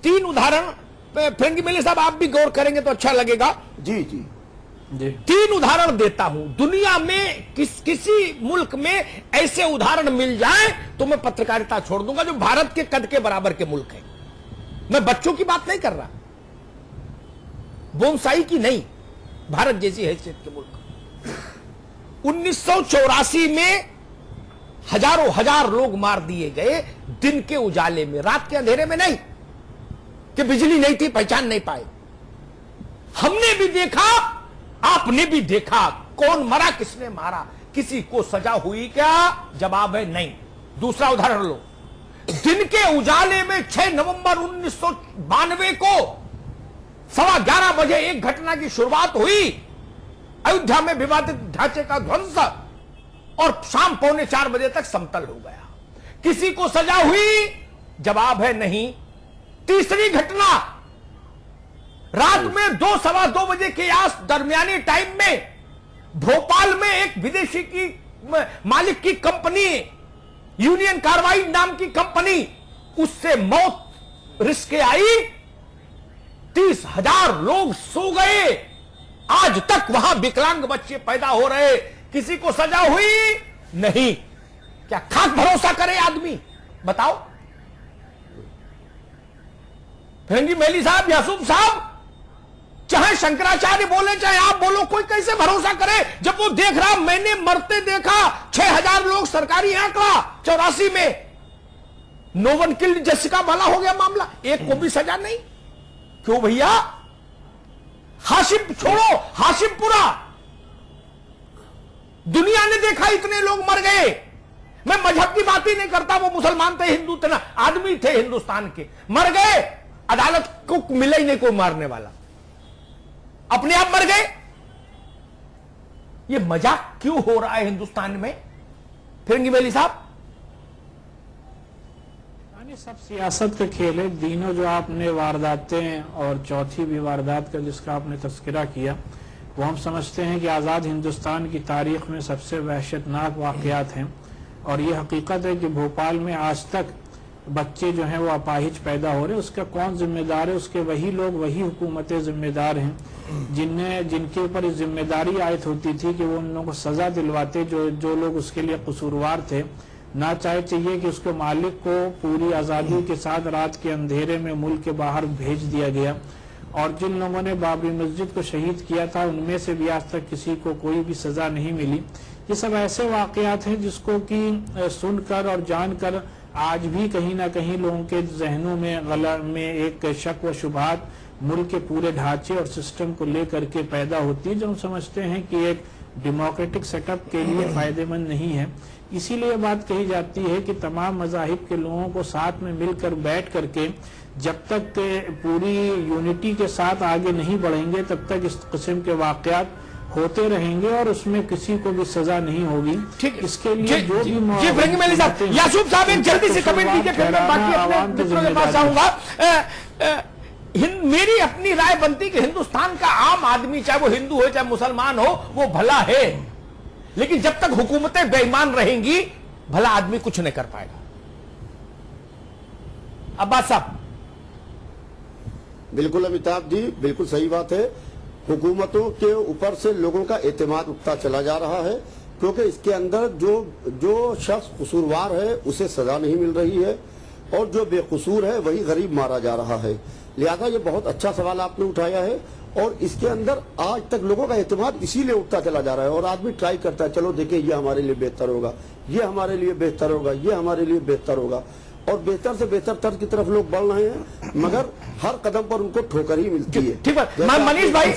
3 उदाहरण फिरंगी महली साहब आप भी गौर करेंगे तो अच्छा लगेगा। जी जी। 3 उदाहरण देता हूं, दुनिया में किसी मुल्क में ऐसे उदाहरण मिल जाए तो मैं पत्रकारिता छोड़ दूंगा, जो भारत के कद के बराबर के मुल्क है। मैं बच्चों की बात नहीं कर रहा, बोनसाई की नहीं, भारत जैसी हैसियत के मुल्क। 1984 में हजारों हजार लोग मार दिए गए दिन के उजाले में, रात के अंधेरे में नहीं, कि बिजली नहीं थी, पहचान नहीं पाए। हमने भी देखा, आपने भी देखा, कौन मरा, किसने मारा, किसी को सजा हुई क्या? जवाब है नहीं। दूसरा उदाहरण लो, दिन के उजाले में 6 नवंबर 1992 को 11:15 बजे एक घटना की शुरुआत हुई, अयोध्या में विवादित ढांचे का ध्वंस, और शाम 3:45 बजे तक समतल हो गया। किसी को सजा हुई? जवाब है नहीं। तीसरी घटना, रात में 2 सवा 2 बजे के आस दरमियानी टाइम में भोपाल में एक विदेशी की मालिक की कंपनी, यूनियन कार्बाइड नाम की कंपनी, उससे मौत रिस्क आई, 30,000 लोग सो गए। आज तक वहां विकलांग बच्चे पैदा हो रहे, किसी को सजा हुई? नहीं। क्या खाक भरोसा करे आदमी? बताओ। फिरंगी मेली साहब, यासूब साहब, चाहे शंकराचार्य बोले चाहे आप बोलो, कोई कैसे भरोसा करे जब वो देख रहा? मैंने मरते देखा 6,000 लोग, सरकारी आंकड़ा 84 में। नो वन किल्ड जसिका वाला हो गया मामला, एक को भी सजा नहीं। क्यों भैया? हाशिम छोड़ो, हाशिमपुरा, दुनिया ने देखा इतने लोग मर गए। मैं मजहब की बात ही नहीं करता, वो मुसलमान थे, हिंदू थे ना, आदमी थे हिंदुस्तान के, मर गए, अदालत को मिला ही नहीं कोई मारने वाला, अपने आप मर गए। ये मजाक क्यों हो रहा है हिंदुस्तान में? फिरंगी मेली साहब, सब सियासत का खेल है। दिनों जो आपने वारदातें और चौथी भी वारदात का जिसका आपने तस्करा किया, वो हम समझते हैं कि आज़ाद हिंदुस्तान की तारीख में सबसे वहशतनाक वाक़यात हैं। और ये हकीकत है कि भोपाल में आज तक बच्चे जो हैं वो अपाहिज पैदा हो रहे हैं। उसका कौन जिम्मेदार है? उसके वही लोग, वही हुकूमतें जिम्मेदार हैं जिनके ऊपर इस जिम्मेदारी आयत होती थी कि वो उन लोगों को सज़ा दिलवाते जो लोग उसके लिए कसूरवार थे। ना चाहिए कि उसके मालिक को पूरी आज़ादी के साथ रात के अंधेरे में मुल्क के बाहर भेज दिया गया। और जिन लोगों ने बाबरी मस्जिद को शहीद किया था, उनमें से भी आज तक किसी को कोई भी सज़ा नहीं मिली। ये सब ऐसे वाक़यात हैं जिसको कि सुनकर और जानकर आज भी कहीं ना कहीं लोगों के जहनों में एक शक व शुबहात मुल्क के पूरे ढांचे और सिस्टम को लेकर के पैदा होती है, जो हम समझते हैं कि एक डेमोक्रेटिक सेटअप के लिए फ़ायदेमंद नहीं है। इसीलिए बात कही जाती है कि तमाम मज़ाहिब के लोगों को साथ में मिलकर बैठ करके जब तक पूरी यूनिटी के साथ आगे नहीं बढ़ेंगे, तब तक इस किस्म के वाक़यात होते रहेंगे और उसमें किसी को भी सजा नहीं होगी। ठीक, इसके लिए जो भी यासूब साहब एक जल्दी से कमेंट कीजिए, फिर मैं बाकी अपने मित्रों के पास जाऊंगा। मेरी अपनी राय बनती कि हिंदुस्तान का आम आदमी, चाहे वो हिंदू हो चाहे मुसलमान हो, वो भला है, लेकिन जब तक हुकूमतें बेईमान रहेंगी, भला आदमी कुछ नहीं कर पाएगा। अब्बास साहब। बिल्कुल अमिताभ जी, बिल्कुल सही बात है। हुकूमतों के ऊपर से लोगों का एतमाद उठता चला जा रहा है, क्योंकि इसके अंदर जो शख्स कसूरवार है उसे सजा नहीं मिल रही है, और जो बेकसूर है वही गरीब मारा जा रहा है। लिहाजा ये बहुत अच्छा सवाल आपने उठाया है, और इसके अंदर आज तक लोगों का एतमाद इसीलिए उठता चला जा रहा है। और आदमी ट्राई करता है, चलो देखिए ये हमारे लिए बेहतर होगा, ये हमारे लिए बेहतर होगा, ये हमारे लिए बेहतर होगा, और बेहतर से बेहतर तर्ज की तरफ लोग बढ़ रहे हैं, मगर हर कदम पर उनको ठोकर ही मिलती है। ठीक है मनीष भाई,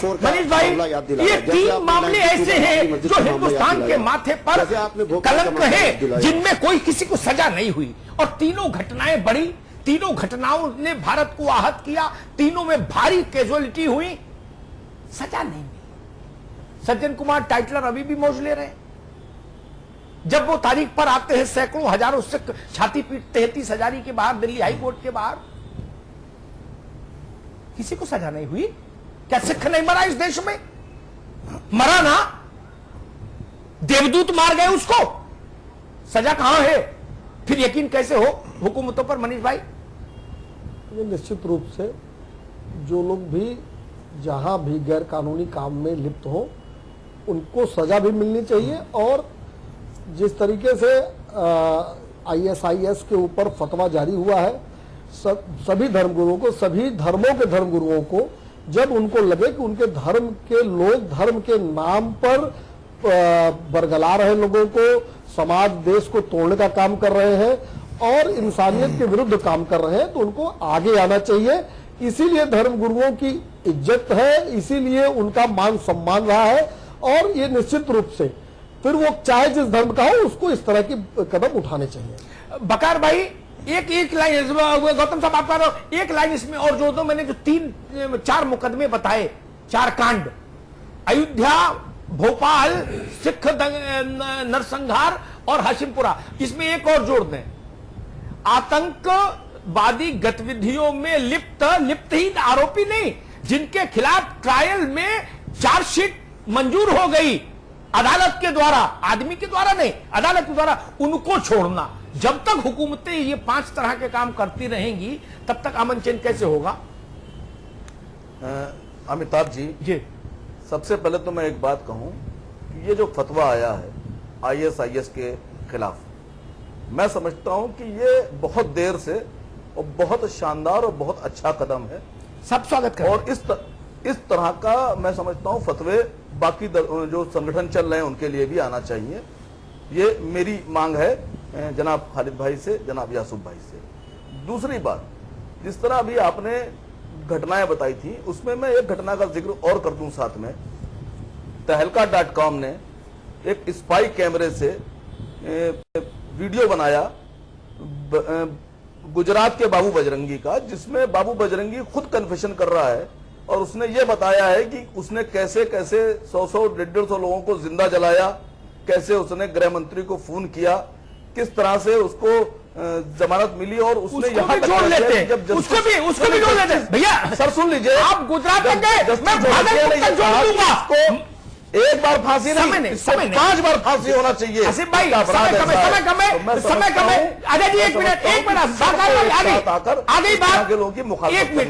ये 3 मामले ऐसे हैं जो हिंदुस्तान के माथे पर कलंक है, जिनमें कोई किसी को सजा नहीं हुई, और तीनों घटनाएं बड़ी, तीनों घटनाओं ने भारत को आहत किया, तीनों में भारी कैजुअलिटी हुई, सजा नहीं मिली। सज्जन कुमार टाइटलर अभी भी मौज ले रहे हैं। जब वो तारीख पर आते हैं, सैकड़ों हजारों से छाती पीटते हैं 30 हजारी के बाहर, दिल्ली हाई कोर्ट के बाहर, किसी को सजा नहीं हुई। क्या सिख नहीं मरा इस देश में? मरा ना, देवदूत मार गए उसको, सजा कहां है? फिर यकीन कैसे हो हुकूमतों पर? मनीष भाई, ये निश्चित रूप से जो लोग भी जहां भी गैर कानूनी काम में लिप्त हो, उनको सजा भी मिलनी चाहिए। और जिस तरीके से ISIS के ऊपर फतवा जारी हुआ है, सभी धर्मगुरुओं को, सभी धर्मों के धर्मगुरुओं को, जब उनको लगे कि उनके धर्म के लोग धर्म के नाम पर बरगला रहे लोगों को, समाज देश को तोड़ने का काम कर रहे हैं और इंसानियत के विरुद्ध काम कर रहे हैं, तो उनको आगे आना चाहिए। इसीलिए धर्मगुरुओं की इज्जत है, इसीलिए उनका मान सम्मान रहा है। और ये निश्चित रूप से फिर वो चाहे जिस धर्म का हो, उसको इस तरह की कदम उठाने चाहिए। बकार भाई, एक लाइन गौतम साहब आप कह रहे हो, एक लाइन इसमें और जोड़ दो। मैंने जो 4 मुकदमे बताए, 4 कांड, अयोध्या, भोपाल, सिख नरसंहार और हाशिमपुरा, इसमें एक और जोड़ दें, आतंकवादी गतिविधियों में लिप्त ही आरोपी नहीं, जिनके खिलाफ ट्रायल में चार्जशीट मंजूर हो गई अदालत के द्वारा, आदमी के द्वारा नहीं, अदालत के द्वारा, उनको छोड़ना। जब तक हुकूमतें ये 5 तरह के काम करती रहेंगी, तब तक अमन चैन कैसे होगा? अमिताभ जी, सबसे पहले तो मैं एक बात कहूं कि ये जो फतवा आया है ISIS के खिलाफ, मैं समझता हूं कि ये बहुत देर से और बहुत शानदार और बहुत अच्छा कदम है, सब स्वागत करें। और इस तरह का मैं समझता हूं फतवे बाकी जो संगठन चल रहे हैं उनके लिए भी आना चाहिए। ये मेरी मांग है जनाब खालिद भाई से, जनाब यासूफ भाई से। दूसरी बात, जिस तरह अभी आपने घटनाएं बताई थी, उसमें मैं एक घटना का जिक्र और कर दूं साथ में। तहलका.com ने एक स्पाई कैमरे से वीडियो बनाया गुजरात के बाबू बजरंगी का, जिसमें बाबू बजरंगी खुद कन्फेशन कर रहा है और उसने ये बताया है कि उसने कैसे कैसे 100-150 लोगों को जिंदा जलाया, कैसे उसने गृह मंत्री को फोन किया, किस तरह से उसको जमानत मिली, और उसने यहाँ तक जोड़ लेते हैं, उसको भी जोड़ लेते हैं। भैया सर सुन लीजिए, आप गुजरात तक गए, मैं भागलपुर तक जोड़ दूंगा। एक बार फांसी नहीं, 5 बार फांसी होना चाहिए। आसिफ भाई, समय कम है। अजय जी एक मिनट, आ गई बात।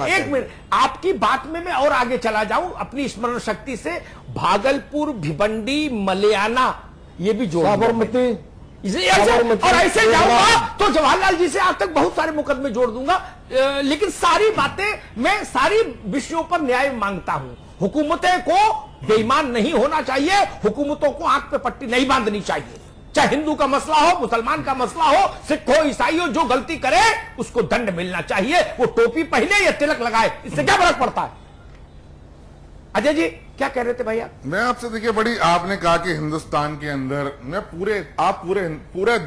एक मिनट, आपकी बात में मैं और आगे चला जाऊं अपनी स्मरण शक्ति से। भागलपुर, भिवंडी, मलयाना, ये भी जोड़, साबरमती, और ऐसे जाऊंगा तो जवाहरलाल जी से आज तक बहुत सारे मुकदमे जोड़ दूंगा। लेकिन सारी बातें, मैं सारी विषयों पर न्याय मांगता हूं। हुकूमतें को बेईमान नहीं होना चाहिए, हुकूमतों को आंख पे पट्टी नहीं बांधनी चाहिए। चाहे हिंदू का मसला हो, मुसलमान का मसला हो, सिख हो, ईसाई हो, जो गलती करे उसको दंड मिलना चाहिए। वो टोपी पहने या तिलक लगाए, इससे क्या फर्क पड़ता है? अजय जी क्या कह रहे थे भैया? मैं आपसे, देखिए, बड़ी आपने कहा कि हिंदुस्तान के अंदर में पूरे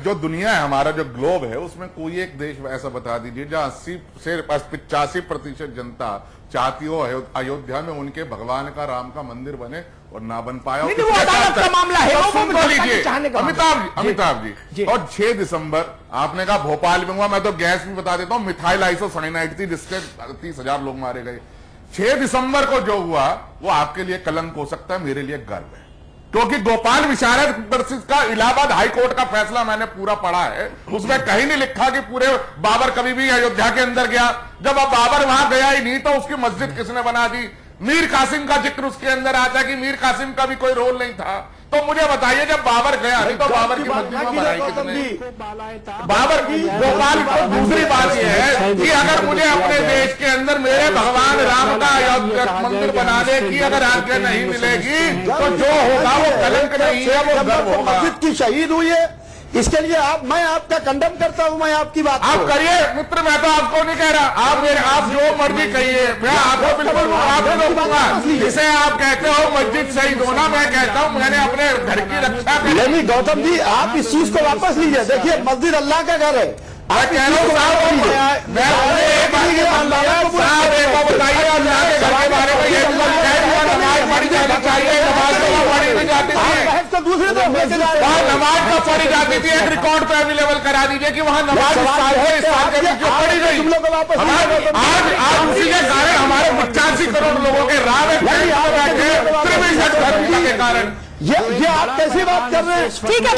जो दुनिया है, हमारा जो ग्लोब है, उसमें कोई एक देश ऐसा बता दीजिए जहां 80 से 85% जनता चाहती हो अयोध्या में उनके भगवान का, राम का मंदिर बने और ना बन पाया। वो अदालत का मामला है, अमिताभ जी। और 6 दिसंबर आपने कहा भोपाल में हुआ, मैं तो गैस भी बता देता हूं, मिथाइल आइसोसाइनाइड थी, जिससे 30,000 लोग मारे गए। 6 दिसंबर को जो हुआ वो आपके लिए कलंक हो सकता है, मेरे लिए गर्व है, क्योंकि गोपाल विशारद का इलाहाबाद हाईकोर्ट का फैसला मैंने पूरा पढ़ा है। उसमें कहीं नहीं लिखा कि पूरे बाबर कभी भी अयोध्या के अंदर गया। जब अब बाबर वहां गया ही नहीं तो उसकी मस्जिद किसने बना दी? मीर कासिम का जिक्र उसके अंदर आता है कि मीर कासिम का भी कोई रोल नहीं था। तो मुझे बताइए, जब बाबर गया नहीं तो बाबर की मस्जिद में बनाई किसने? बाबर की गोपाल। दूसरी बात यह है कि अगर मुझे अपने देश के अंदर मेरे भगवान राम का मंदिर बनाने की अगर आज्ञा नहीं मिलेगी तो जो होगा वो कलंक नहीं है, वो गर्व होगा। मस्जिद की शहीद हुई है, इसके लिए मैं आपका कंडम करता हूं। मैं आपकी बात आप करिए मित्र, मैं तो आपको नहीं कह रहा, आप जो मर्जी कहिए, मैं आपको बिल्कुल रोकूंगा। जिसे आप कहते हो मस्जिद शहीद होना, मैं कहता हूं मैंने अपने घर की रक्षा की। नहीं गौतम जी, आप इस चीज को वापस लीजिए। देखिए, मस्जिद अल्लाह का घर है। मैं कह रहा हूँ बताइए अल्लाह के घर के बारे में, ये नमाज पढ़ी जानी चाहिए, नमाज तो पढ़ी नहीं जाती थी, दूसरे तो नमाज तो पढ़ी जाती थी। एक रिकॉर्ड पे अवेलेबल करा दीजिए कि वहाँ नमाज पढ़ी गई। आज उसी के कारण हमारे 85 करोड़ लोगों के राह में के कारण ये आप कैसी बात कर रहे हैं? ठीक है,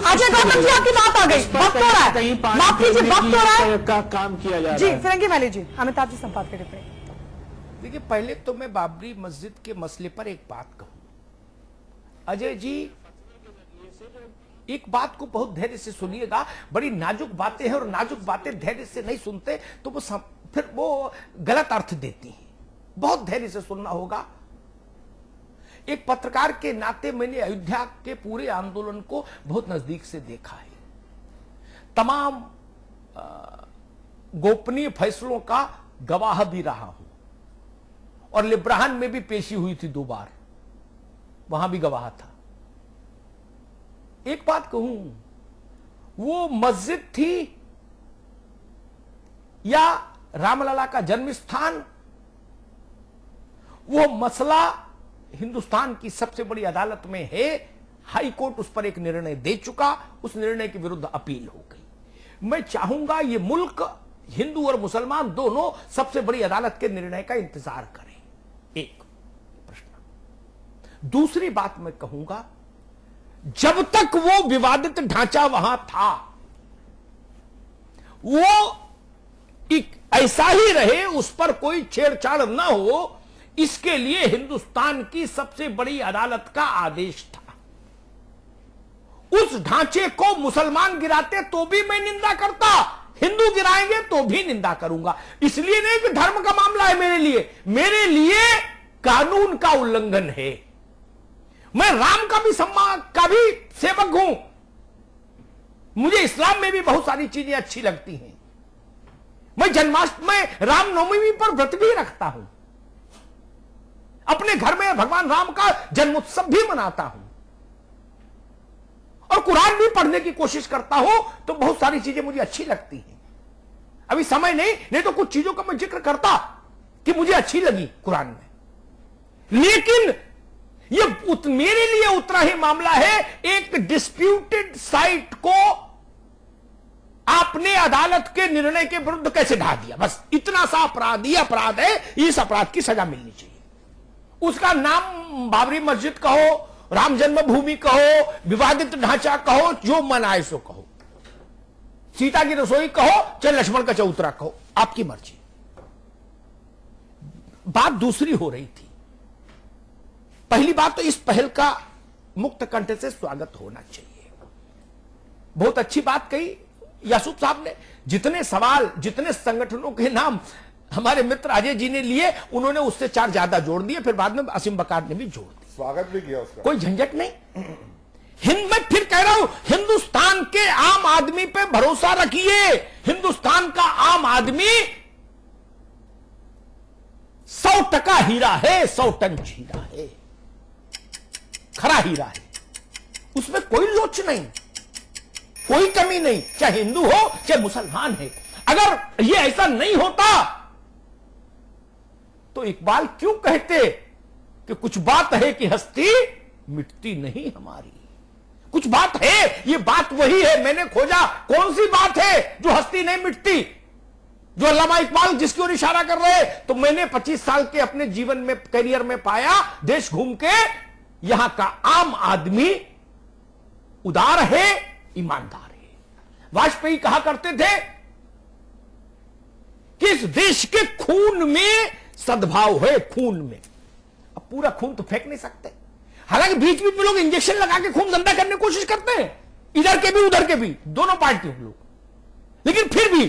अजय गौतम जी आपकी बात आ गई, वक्त हो रहा है, माफ कीजिए, वक्त हो रहा है का काम किया जा रहा है। जी फिरंगी वाली जी, अमिताभ जी संपादक टिप्पणी। देखिए, पहले तो मैं बाबरी मस्जिद के मसले पर एक बात कहूं। अजय जी, एक बात को बहुत धैर्य से सुनिएगा, बड़ी नाजुक बातें हैं और नाजुक बातें धैर्य से नहीं सुनते तो फिर वो गलत अर्थ देती हैं। बहुत धैर्य से सुनना होगा। एक पत्रकार के नाते मैंने अयोध्या के पूरे आंदोलन को बहुत नजदीक से देखा है। तमाम गोपनीय फैसलों का गवाह भी रहा हूं और लिब्राहन में भी पेशी हुई थी 2 बार, वहां भी गवाह था। एक बात कहूं, वो मस्जिद थी या रामलला का जन्म स्थान, वो मसला हिंदुस्तान की सबसे बड़ी अदालत में है। हाई कोर्ट उस पर एक निर्णय दे चुका, उस निर्णय के विरुद्ध अपील हो गई। मैं चाहूंगा ये मुल्क, हिंदू और मुसलमान दोनों, सबसे बड़ी अदालत के निर्णय का इंतजार करें। एक प्रश्न। दूसरी बात मैं कहूंगा, जब तक वो विवादित ढांचा वहां था, वो एक ऐसा ही रहे, उस पर कोई छेड़छाड़ ना हो, इसके लिए हिंदुस्तान की सबसे बड़ी अदालत का आदेश था। उस ढांचे को मुसलमान गिराते तो भी मैं निंदा करता, हिंदू गिराएंगे तो भी निंदा करूंगा। इसलिए नहीं कि धर्म का मामला है मेरे लिए कानून का उल्लंघन है। मैं राम का भी सम्मान का भी सेवक हूं। मुझे इस्लाम में भी बहुत सारी चीजें अच्छी लगती हैं। मैं जन्माष्टमी में, रामनवमी पर व्रत भी रखता हूं। अपने घर में भगवान राम का जन्मोत्सव भी मनाता हूं और कुरान भी पढ़ने की कोशिश करता हूं। तो बहुत सारी चीजें मुझे अच्छी लगती हैं। अभी समय नहीं तो कुछ चीजों का मैं जिक्र करता कि मुझे अच्छी लगी कुरान में। लेकिन ये मेरे लिए उतना ही मामला है, एक डिस्प्यूटेड साइट को आपने अदालत के निर्णय के विरुद्ध कैसे ढा दिया। बस इतना सा अपराध है, इस अपराध की सजा मिलनी चाहिए। उसका नाम बाबरी मस्जिद कहो, राम जन्मभूमि कहो, विवादित ढांचा कहो, जो मन आए सो कहो, सीता की रसोई कहो, चाहे लक्ष्मण का चौतरा कहो, आपकी मर्जी। बात दूसरी हो रही थी। पहली बात तो इस पहल का मुक्त कंठ से स्वागत होना चाहिए। बहुत अच्छी बात कही यासूब साहब ने। जितने सवाल, जितने संगठनों के नाम हमारे मित्र अजय जी ने लिए, उन्होंने उससे 4 ज्यादा जोड़ दिए, फिर बाद में असीम बकार ने भी जोड़ दिया। स्वागत भी किया उसका, कोई झंझट नहीं। मैं फिर कह रहा हूं, हिंदुस्तान के आम आदमी पे भरोसा रखिए। हिंदुस्तान का आम आदमी 100% हीरा है, 100 टन हीरा है, खरा हीरा है। उसमें कोई लोच नहीं, कोई कमी नहीं, चाहे हिंदू हो चाहे मुसलमान है। अगर ये ऐसा नहीं होता तो इकबाल क्यों कहते कि कुछ बात है कि हस्ती मिटती नहीं हमारी। कुछ बात है, ये बात वही है। मैंने खोजा कौन सी बात है जो हस्ती नहीं मिटती, जो अल्लामा इकबाल जिसकी ओर इशारा कर रहे हैं। तो मैंने 25 साल के अपने जीवन में, करियर में पाया, देश घूम के, यहां का आम आदमी उदार है, ईमानदार है। वाजपेयी कहा करते थे कि इस देश के खून में सद्भाव है, खून में। अब पूरा खून तो फेंक नहीं सकते। हालांकि बीच बीच में लोग इंजेक्शन लगा के खून गंदा करने की कोशिश करते हैं, इधर के भी उधर के भी, दोनों पार्टियों के लोग। लेकिन फिर भी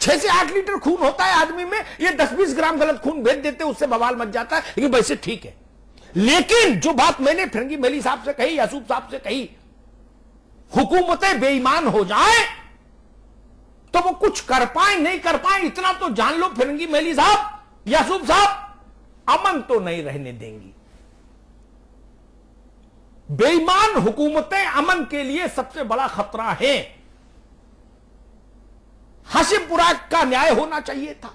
6 से 8 लीटर खून होता है आदमी में, ये 10-20 ग्राम गलत खून भेज देते, उससे बवाल मच जाता है। लेकिन वैसे ठीक है। लेकिन जो बात मैंने फिरंगी मेली साहब से कही, यासूब साहब से कही, हुकूमतें बेईमान हो जाए तो वो कुछ कर पाए नहीं कर पाए, इतना तो जान लो फिरंगी मेली साहब, यासूब साहब, अमन तो नहीं रहने देंगी। बेईमान हुकूमतें अमन के लिए सबसे बड़ा खतरा है। हाशिमपुरा का न्याय होना चाहिए था,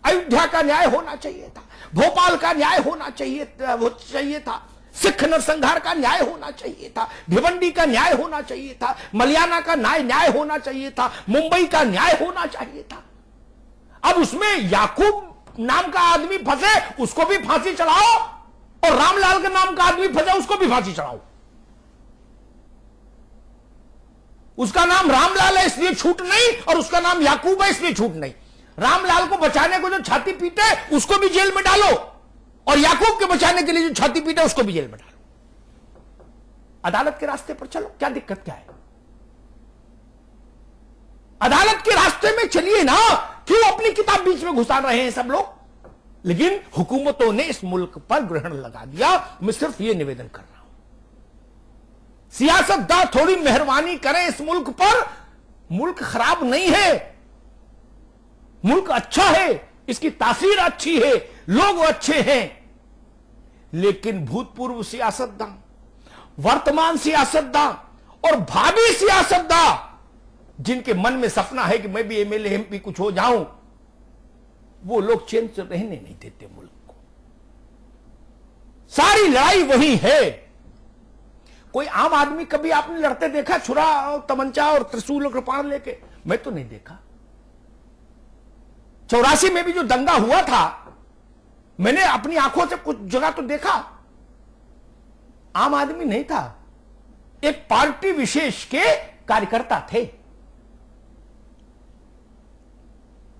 अयोध्या का न्याय होना चाहिए था, भोपाल का न्याय होना चाहिए था, सिख नरसंहार का न्याय होना चाहिए था, भिवंडी का न्याय होना चाहिए था, मलियाना का न्याय होना चाहिए था, मुंबई का न्याय होना चाहिए था। अब उसमें याकूब नाम का आदमी फंसे, उसको भी फांसी चढ़ाओ, और रामलाल के नाम का आदमी फंसे, उसको भी फांसी चढ़ाओ। उसका नाम रामलाल है इसलिए छूट नहीं, और उसका नाम याकूब है इसलिए छूट नहीं। रामलाल को बचाने को जो छाती पीटे उसको भी जेल में डालो, और याकूब के बचाने के लिए जो छाती पीटे उसको भी जेल में डालो। अदालत के रास्ते पर चलो, क्या दिक्कत क्या है? अदालत के रास्ते में चलिए ना, क्यों अपनी किताब बीच में घुसा रहे हैं सब लोग? लेकिन हुकूमतों ने इस मुल्क पर ग्रहण लगा दिया। मैं सिर्फ यह निवेदन कर रहा हूं, सियासतदान थोड़ी मेहरबानी करें इस मुल्क पर। मुल्क खराब नहीं है, मुल्क अच्छा है, इसकी तासीर अच्छी है, लोग अच्छे हैं, लेकिन भूतपूर्व सियासतदान, वर्तमान सियासतदान और भावी सियासतदान जिनके मन में सपना है कि मैं भी एमएलए एमपी कुछ हो जाऊं, वो लोग चैन से रहने नहीं देते मुल्क को। सारी लड़ाई वही है। कोई आम आदमी कभी आपने लड़ते देखा छुरा और तमंचा और त्रिशूल और कृपाण लेके? मैं तो नहीं देखा। 84 में भी जो दंगा हुआ था, मैंने अपनी आंखों से कुछ जगह तो देखा, आम आदमी नहीं था, एक पार्टी विशेष के कार्यकर्ता थे।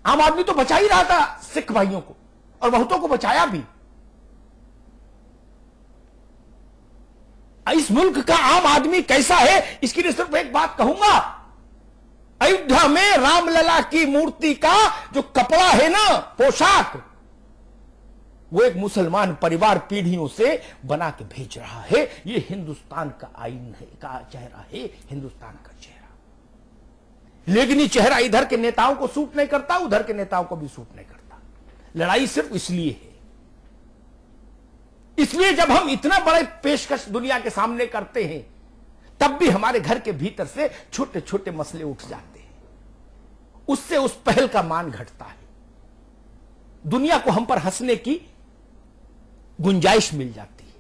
आम आदमी तो बचा ही रहा था सिख भाइयों को, और बहुतों को बचाया भी। इस मुल्क का आम आदमी कैसा है, इसके लिए सिर्फ एक बात कहूंगा, अयोध्या में रामलला की मूर्ति का जो कपड़ा है ना, पोशाक, वो एक मुसलमान परिवार पीढ़ियों से बना के भेज रहा है। ये हिंदुस्तान का आईन है, का चेहरा है, हिंदुस्तान का चेहरा। लेकिन ये चेहरा इधर के नेताओं को सूट नहीं करता, उधर के नेताओं को भी सूट नहीं करता। लड़ाई सिर्फ इसलिए है। इसलिए जब हम इतना बड़े पेशकश दुनिया के सामने करते हैं, तब भी हमारे घर के भीतर से छोटे छोटे मसले उठ जाते हैं, उससे उस पहल का मान घटता है, दुनिया को हम पर हंसने की गुंजाइश मिल जाती है।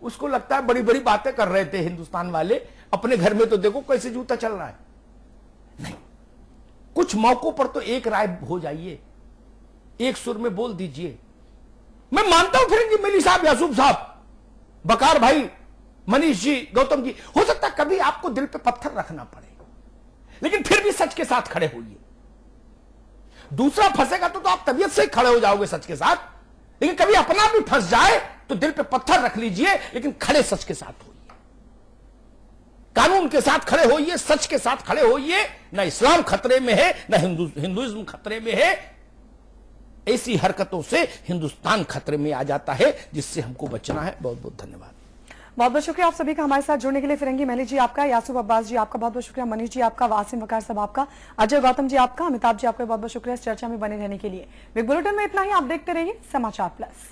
उसको लगता है बड़ी बड़ी बातें कर रहे थे हिंदुस्तान वाले, अपने घर में तो देखो कैसे जूता चल रहा है। नहीं, कुछ मौकों पर तो एक राय हो जाइए, एक सुर में बोल दीजिए। मैं मानता हूं फिरंगी मेली साहब, यासूब साहब, बकार भाई, मनीष जी, गौतम जी, हो सकता है कभी आपको दिल पे पत्थर रखना पड़े, लेकिन फिर भी सच के साथ खड़े होइए। दूसरा फंसेगा तो आप तबीयत से ही खड़े हो जाओगे सच के साथ, लेकिन कभी अपना भी फंस जाए तो दिल पे पत्थर रख लीजिए, लेकिन खड़े सच के साथ होइए, कानून के साथ खड़े होइए, सच के साथ खड़े होइए। ना इस्लाम खतरे में है, ना हिंदुइज्म खतरे में है। ऐसी हरकतों से हिंदुस्तान खतरे में आ जाता है, जिससे हमको बचना है। बहुत बहुत धन्यवाद। बहुत बहुत शुक्रिया आप सभी का हमारे साथ जुड़ने के लिए। फिरंगी मेली जी आपका, यासूब अब्बास जी आपका बहुत बहुत शुक्रिया, मनीष जी आपका, वासिम वकार साहब आपका, अजय गौतम जी आपका, अमिताभ जी आपका बहुत बहुत शुक्रिया इस चर्चा में बने रहने के लिए। बिग बुलेटिन में इतना ही। आप देखते रहिए समाचार प्लस।